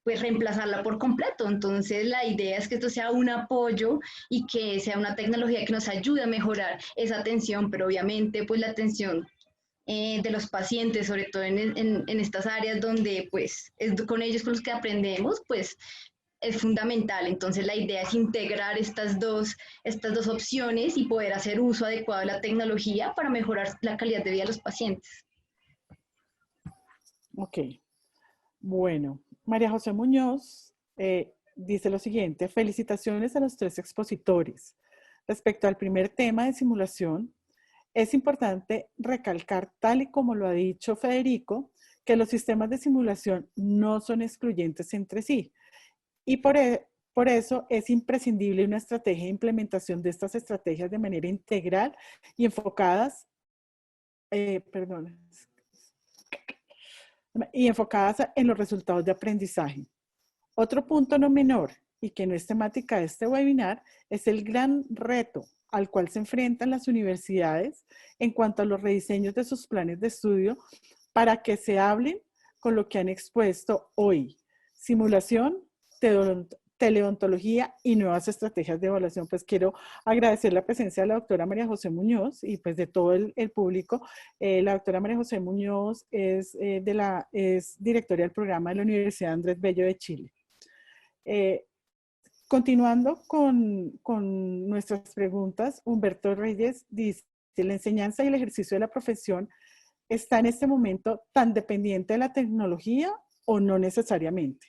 pues reemplazarla por completo. Entonces la idea es que esto sea un apoyo y que sea una tecnología que nos ayude a mejorar esa atención, pero obviamente pues la atención de los pacientes, sobre todo en estas áreas donde pues es con ellos con los que aprendemos, pues es fundamental. Entonces la idea es integrar estas dos opciones y poder hacer uso adecuado de la tecnología para mejorar la calidad de vida de los pacientes. Ok. Bueno, María José Muñoz dice lo siguiente: felicitaciones a los 3 expositores. Respecto al primer tema de simulación, es importante recalcar, tal y como lo ha dicho Federico, que los sistemas de simulación no son excluyentes entre sí. Y por eso es imprescindible una estrategia de implementación de estas estrategias de manera integral y enfocadas, en los resultados de aprendizaje. Otro punto no menor, y que no es temática de este webinar, es el gran reto al cual se enfrentan las universidades en cuanto a los rediseños de sus planes de estudio para que se hablen con lo que han expuesto hoy: simulación, teleontología y nuevas estrategias de evaluación. Pues quiero agradecer la presencia de la doctora María José Muñoz y pues de todo el público. La doctora María José Muñoz es directora del programa de la Universidad Andrés Bello de Chile. Continuando con nuestras preguntas, Humberto Reyes dice: ¿la enseñanza y el ejercicio de la profesión está en este momento tan dependiente de la tecnología o no necesariamente?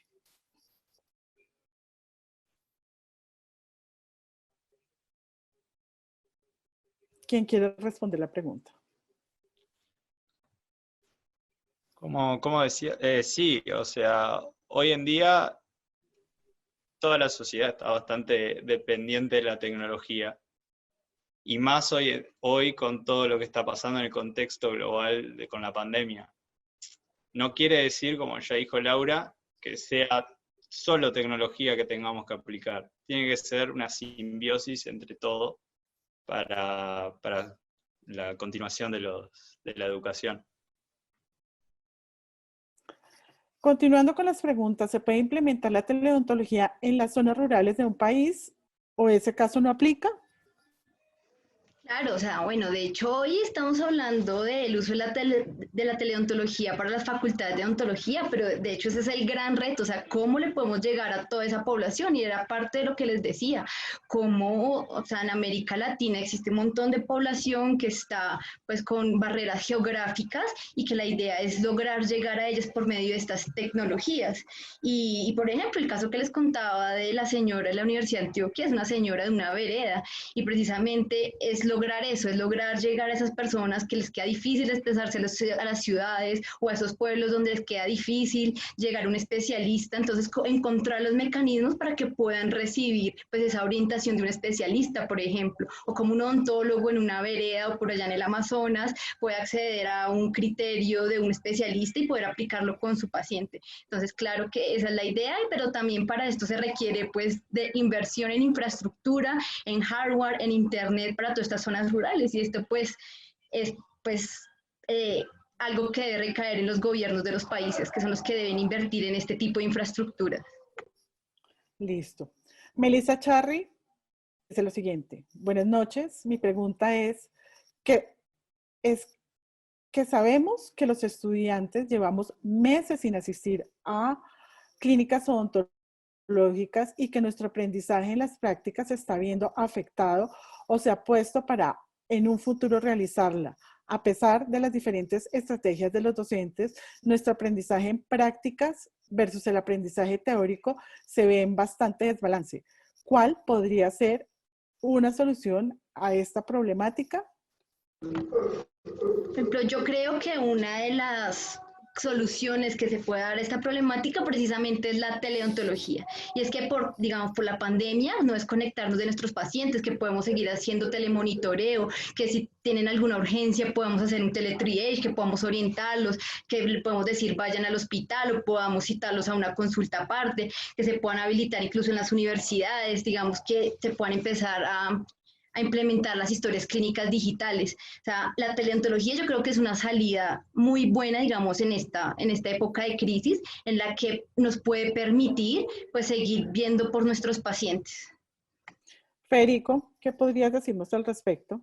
¿Quién quiere responder la pregunta? Como decía, sí, o sea, hoy en día toda la sociedad está bastante dependiente de la tecnología. Y más hoy con todo lo que está pasando en el contexto global con la pandemia. No quiere decir, como ya dijo Laura, que sea solo tecnología que tengamos que aplicar. Tiene que ser una simbiosis entre todo para la continuación de la educación. Continuando con las preguntas, ¿se puede implementar la teleontología en las zonas rurales de un país o ese caso no aplica? Claro, o sea, bueno, de hecho hoy estamos hablando del uso de la teleontología para las facultades de odontología, pero de hecho ese es el gran reto, o sea, cómo le podemos llegar a toda esa población, y era parte de lo que les decía, cómo, o sea, en América Latina existe un montón de población que está pues con barreras geográficas y que la idea es lograr llegar a ellas por medio de estas tecnologías. Y por ejemplo, el caso que les contaba de la señora de la Universidad de Antioquia es una señora de una vereda, y precisamente es lograr eso, es lograr llegar a esas personas que les queda difícil desplazarse a las ciudades o a esos pueblos donde les queda difícil llegar a un especialista. Entonces encontrar los mecanismos para que puedan recibir pues esa orientación de un especialista, por ejemplo, o como un odontólogo en una vereda o por allá en el Amazonas puede acceder a un criterio de un especialista y poder aplicarlo con su paciente. Entonces, claro que esa es la idea, pero también para esto se requiere pues de inversión en infraestructura, en hardware, en internet para todas estas zonas rurales, y esto pues es algo que debe recaer en los gobiernos de los países, que son los que deben invertir en este tipo de infraestructura. Listo. Melissa Charry dice lo siguiente: buenas noches, mi pregunta es que sabemos que los estudiantes llevamos meses sin asistir a clínicas odontológicas y que nuestro aprendizaje en las prácticas se está viendo afectado o se ha puesto para en un futuro realizarla. A pesar de las diferentes estrategias de los docentes, nuestro aprendizaje en prácticas versus el aprendizaje teórico se ve en bastante desbalance. ¿Cuál podría ser una solución a esta problemática? Por ejemplo, yo creo que una de las soluciones que se puede dar a esta problemática precisamente es la teleodontología. Y es que digamos, por la pandemia no es conectarnos de nuestros pacientes, que podemos seguir haciendo telemonitoreo, que si tienen alguna urgencia podamos hacer un teletriage, que podamos orientarlos, que le podemos decir vayan al hospital o podamos citarlos a una consulta aparte, que se puedan habilitar incluso en las universidades, digamos que se puedan empezar a implementar las historias clínicas digitales. O sea, la teleodontología yo creo que es una salida muy buena, digamos, en esta época de crisis, en la que nos puede permitir, pues, seguir viendo por nuestros pacientes. Federico, ¿qué podrías decirnos al respecto?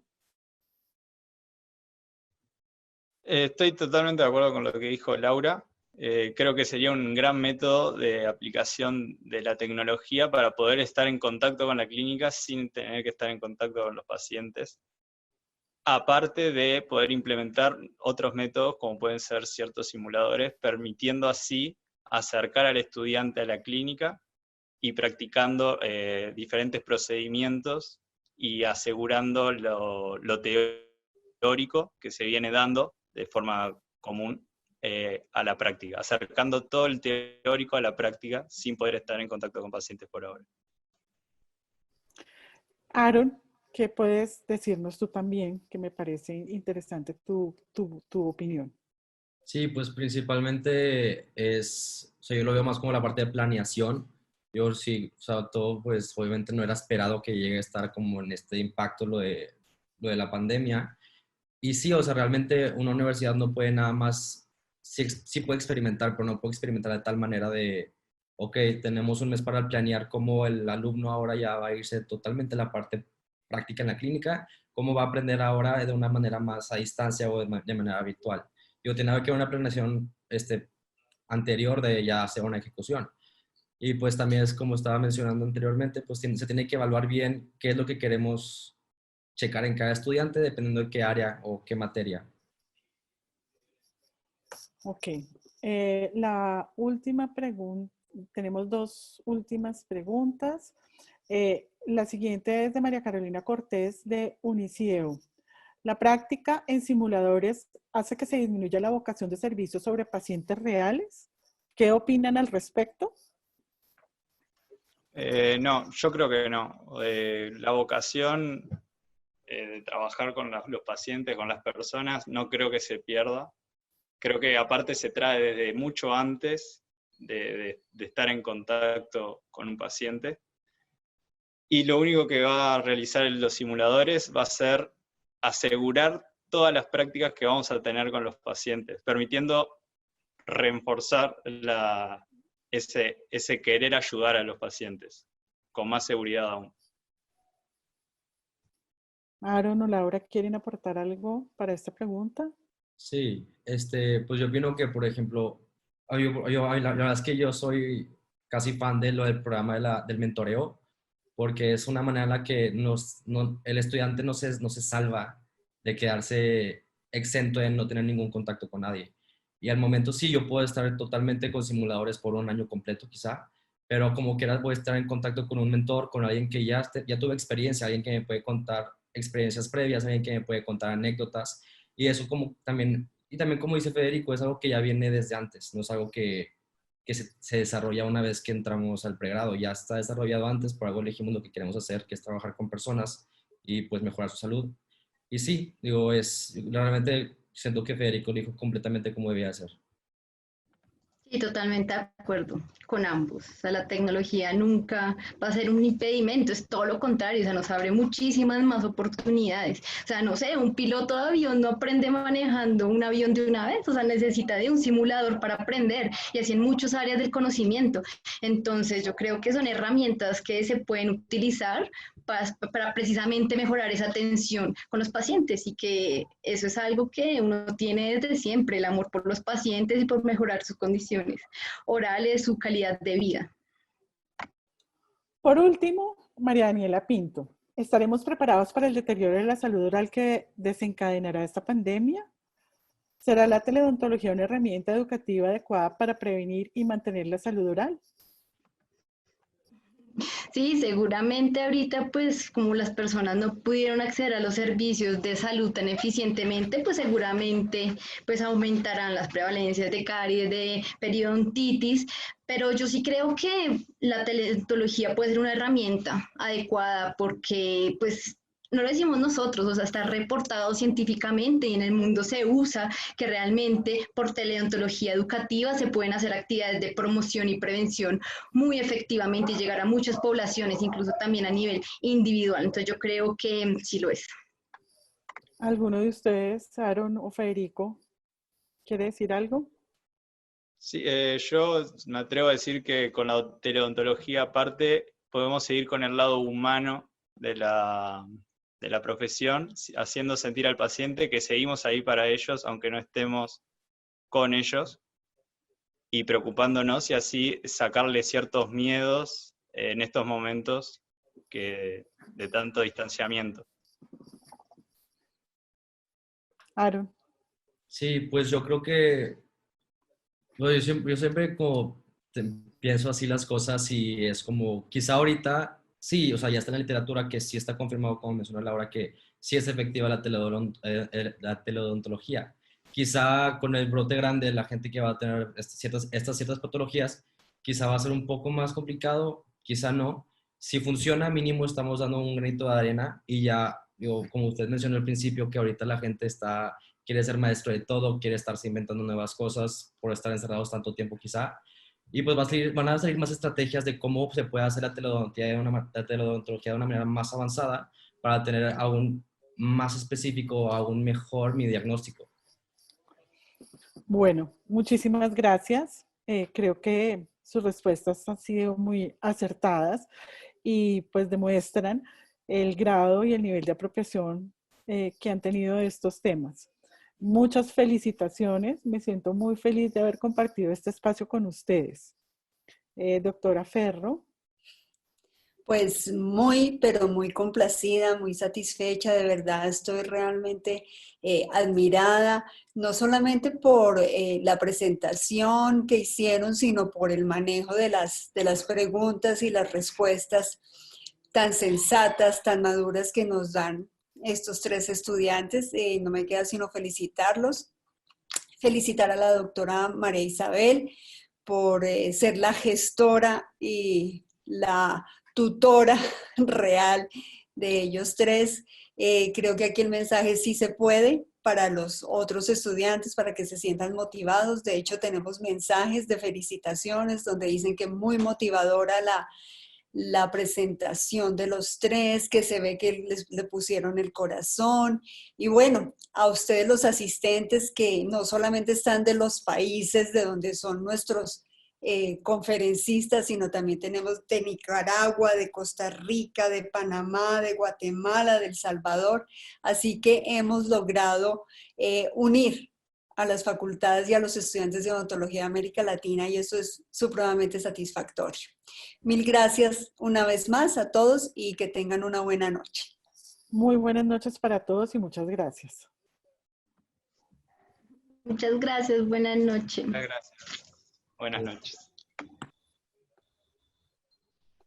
Estoy totalmente de acuerdo con lo que dijo Laura. Creo que sería un gran método de aplicación de la tecnología para poder estar en contacto con la clínica sin tener que estar en contacto con los pacientes. Aparte de poder implementar otros métodos como pueden ser ciertos simuladores, permitiendo así acercar al estudiante a la clínica y practicando diferentes procedimientos y asegurando lo teórico que se viene dando de forma común a la práctica, acercando todo el teórico a la práctica sin poder estar en contacto con pacientes por ahora. Aaron, ¿qué puedes decirnos tú también? Que me parece interesante tu opinión. Sí, pues principalmente o sea, yo lo veo más como la parte de planeación. Yo sí, o sea, todo, pues obviamente no era esperado que llegue a estar como en este impacto lo de la pandemia. Y sí, o sea, realmente una universidad no puede nada más, sí puede experimentar, pero no puede experimentar de tal manera de, ok, tenemos un mes para planear cómo el alumno ahora ya va a irse totalmente a la parte práctica en la clínica, cómo va a aprender ahora de una manera más a distancia o de manera virtual. Yo tenía que una planeación anterior de ya hacer una ejecución. Y pues también es como estaba mencionando anteriormente, pues se tiene que evaluar bien qué es lo que queremos checar en cada estudiante dependiendo de qué área o qué materia. Ok. La última pregunta, tenemos dos últimas preguntas. La siguiente es de María Carolina Cortés de Unicideo. ¿La práctica en simuladores hace que se disminuya la vocación de servicio sobre pacientes reales? ¿Qué opinan al respecto? No, yo creo que no. La vocación de trabajar con los pacientes, con las personas, no creo que se pierda. Creo que aparte se trae desde mucho antes de estar en contacto con un paciente. Y lo único que va a realizar los simuladores va a ser asegurar todas las prácticas que vamos a tener con los pacientes, permitiendo reforzar ese querer ayudar a los pacientes, con más seguridad aún. Aaron o Laura, ¿quieren aportar algo para esta pregunta? Sí, pues yo opino que, por ejemplo, la verdad es que yo soy casi fan de lo del programa del mentoreo, porque es una manera en la que el estudiante no se salva de quedarse exento de no tener ningún contacto con nadie. Y al momento sí, yo puedo estar totalmente con simuladores por un año completo quizá, pero como quieras voy a estar en contacto con un mentor, con alguien que ya tuvo experiencia, alguien que me puede contar experiencias previas, alguien que me puede contar anécdotas. Y eso como también, y también como dice Federico, es algo que ya viene desde antes, no es algo que se desarrolla una vez que entramos al pregrado, ya está desarrollado antes, por algo elegimos lo que queremos hacer, que es trabajar con personas y pues mejorar su salud. Y sí, digo, realmente siento que Federico lo dijo completamente como debía ser. Sí, totalmente de acuerdo con ambos. O sea, la tecnología nunca va a ser un impedimento, es todo lo contrario, o sea, nos abre muchísimas más oportunidades. O sea, no sé, un piloto de avión no aprende manejando un avión de una vez, o sea, necesita de un simulador para aprender y así en muchas áreas del conocimiento. Entonces, yo creo que son herramientas que se pueden utilizar para precisamente mejorar esa atención con los pacientes y que eso es algo que uno tiene desde siempre, el amor por los pacientes y por mejorar sus condiciones orales, su calidad de vida. Por último, María Daniela Pinto, ¿estaremos preparados para el deterioro de la salud oral que desencadenará esta pandemia? ¿Será la teleodontología una herramienta educativa adecuada para prevenir y mantener la salud oral? Sí, seguramente ahorita pues como las personas no pudieron acceder a los servicios de salud tan eficientemente, pues seguramente pues aumentarán las prevalencias de caries, de periodontitis, pero yo sí creo que la teleodontología puede ser una herramienta adecuada porque pues no lo decimos nosotros, o sea, está reportado científicamente y en el mundo se usa que realmente por teleodontología educativa se pueden hacer actividades de promoción y prevención muy efectivamente y llegar a muchas poblaciones, incluso también a nivel individual. Entonces yo creo que sí lo es. ¿Alguno de ustedes, Aaron o Federico, quiere decir algo? Sí, yo me atrevo a decir que con la teleodontología aparte podemos seguir con el lado humano de la profesión, haciendo sentir al paciente que seguimos ahí para ellos, aunque no estemos con ellos, y preocupándonos y así sacarle ciertos miedos en estos momentos de tanto distanciamiento. Aaron. Sí, pues yo creo que pues yo siempre como pienso así las cosas y es como, quizá ahorita, sí, o sea, ya está en la literatura que sí está confirmado, como mencionó Laura, que sí es efectiva la teleodontología. Quizá con el brote grande de la gente que va a tener estas ciertas patologías, quizá va a ser un poco más complicado, quizá no. Si funciona, mínimo estamos dando un granito de arena y ya, digo, como usted mencionó al principio, que ahorita la gente quiere ser maestro de todo, quiere estarse inventando nuevas cosas por estar encerrados tanto tiempo quizá. Y pues van a salir más estrategias de cómo se puede hacer la teleodontología de una manera más avanzada para tener aún más específico, aún mejor mi diagnóstico. Bueno, muchísimas gracias. Creo que sus respuestas han sido muy acertadas y pues demuestran el grado y el nivel de apropiación que han tenido de estos temas. Muchas felicitaciones. Me siento muy feliz de haber compartido este espacio con ustedes. Doctora Ferro. Pues muy, pero muy complacida, muy satisfecha, de verdad estoy realmente admirada, no solamente por la presentación que hicieron, sino por el manejo de las preguntas y las respuestas tan sensatas, tan maduras que nos dan estos tres estudiantes. No me queda sino felicitarlos, felicitar a la doctora María Isabel por ser la gestora y la tutora real de ellos tres. Creo que aquí el mensaje sí se puede para los otros estudiantes, para que se sientan motivados. De hecho, tenemos mensajes de felicitaciones donde dicen que muy motivadora la presentación de los tres, que se ve que le pusieron el corazón. Y bueno, a ustedes los asistentes que no solamente están de los países de donde son nuestros conferencistas, sino también tenemos de Nicaragua, de Costa Rica, de Panamá, de Guatemala, de El Salvador. Así que hemos logrado unir a las facultades y a los estudiantes de odontología de América Latina y eso es supremamente satisfactorio. Mil gracias una vez más a todos y que tengan una buena noche. Muy buenas noches para todos y muchas gracias. Muchas gracias, buenas noches. Muchas gracias. Buenas noches.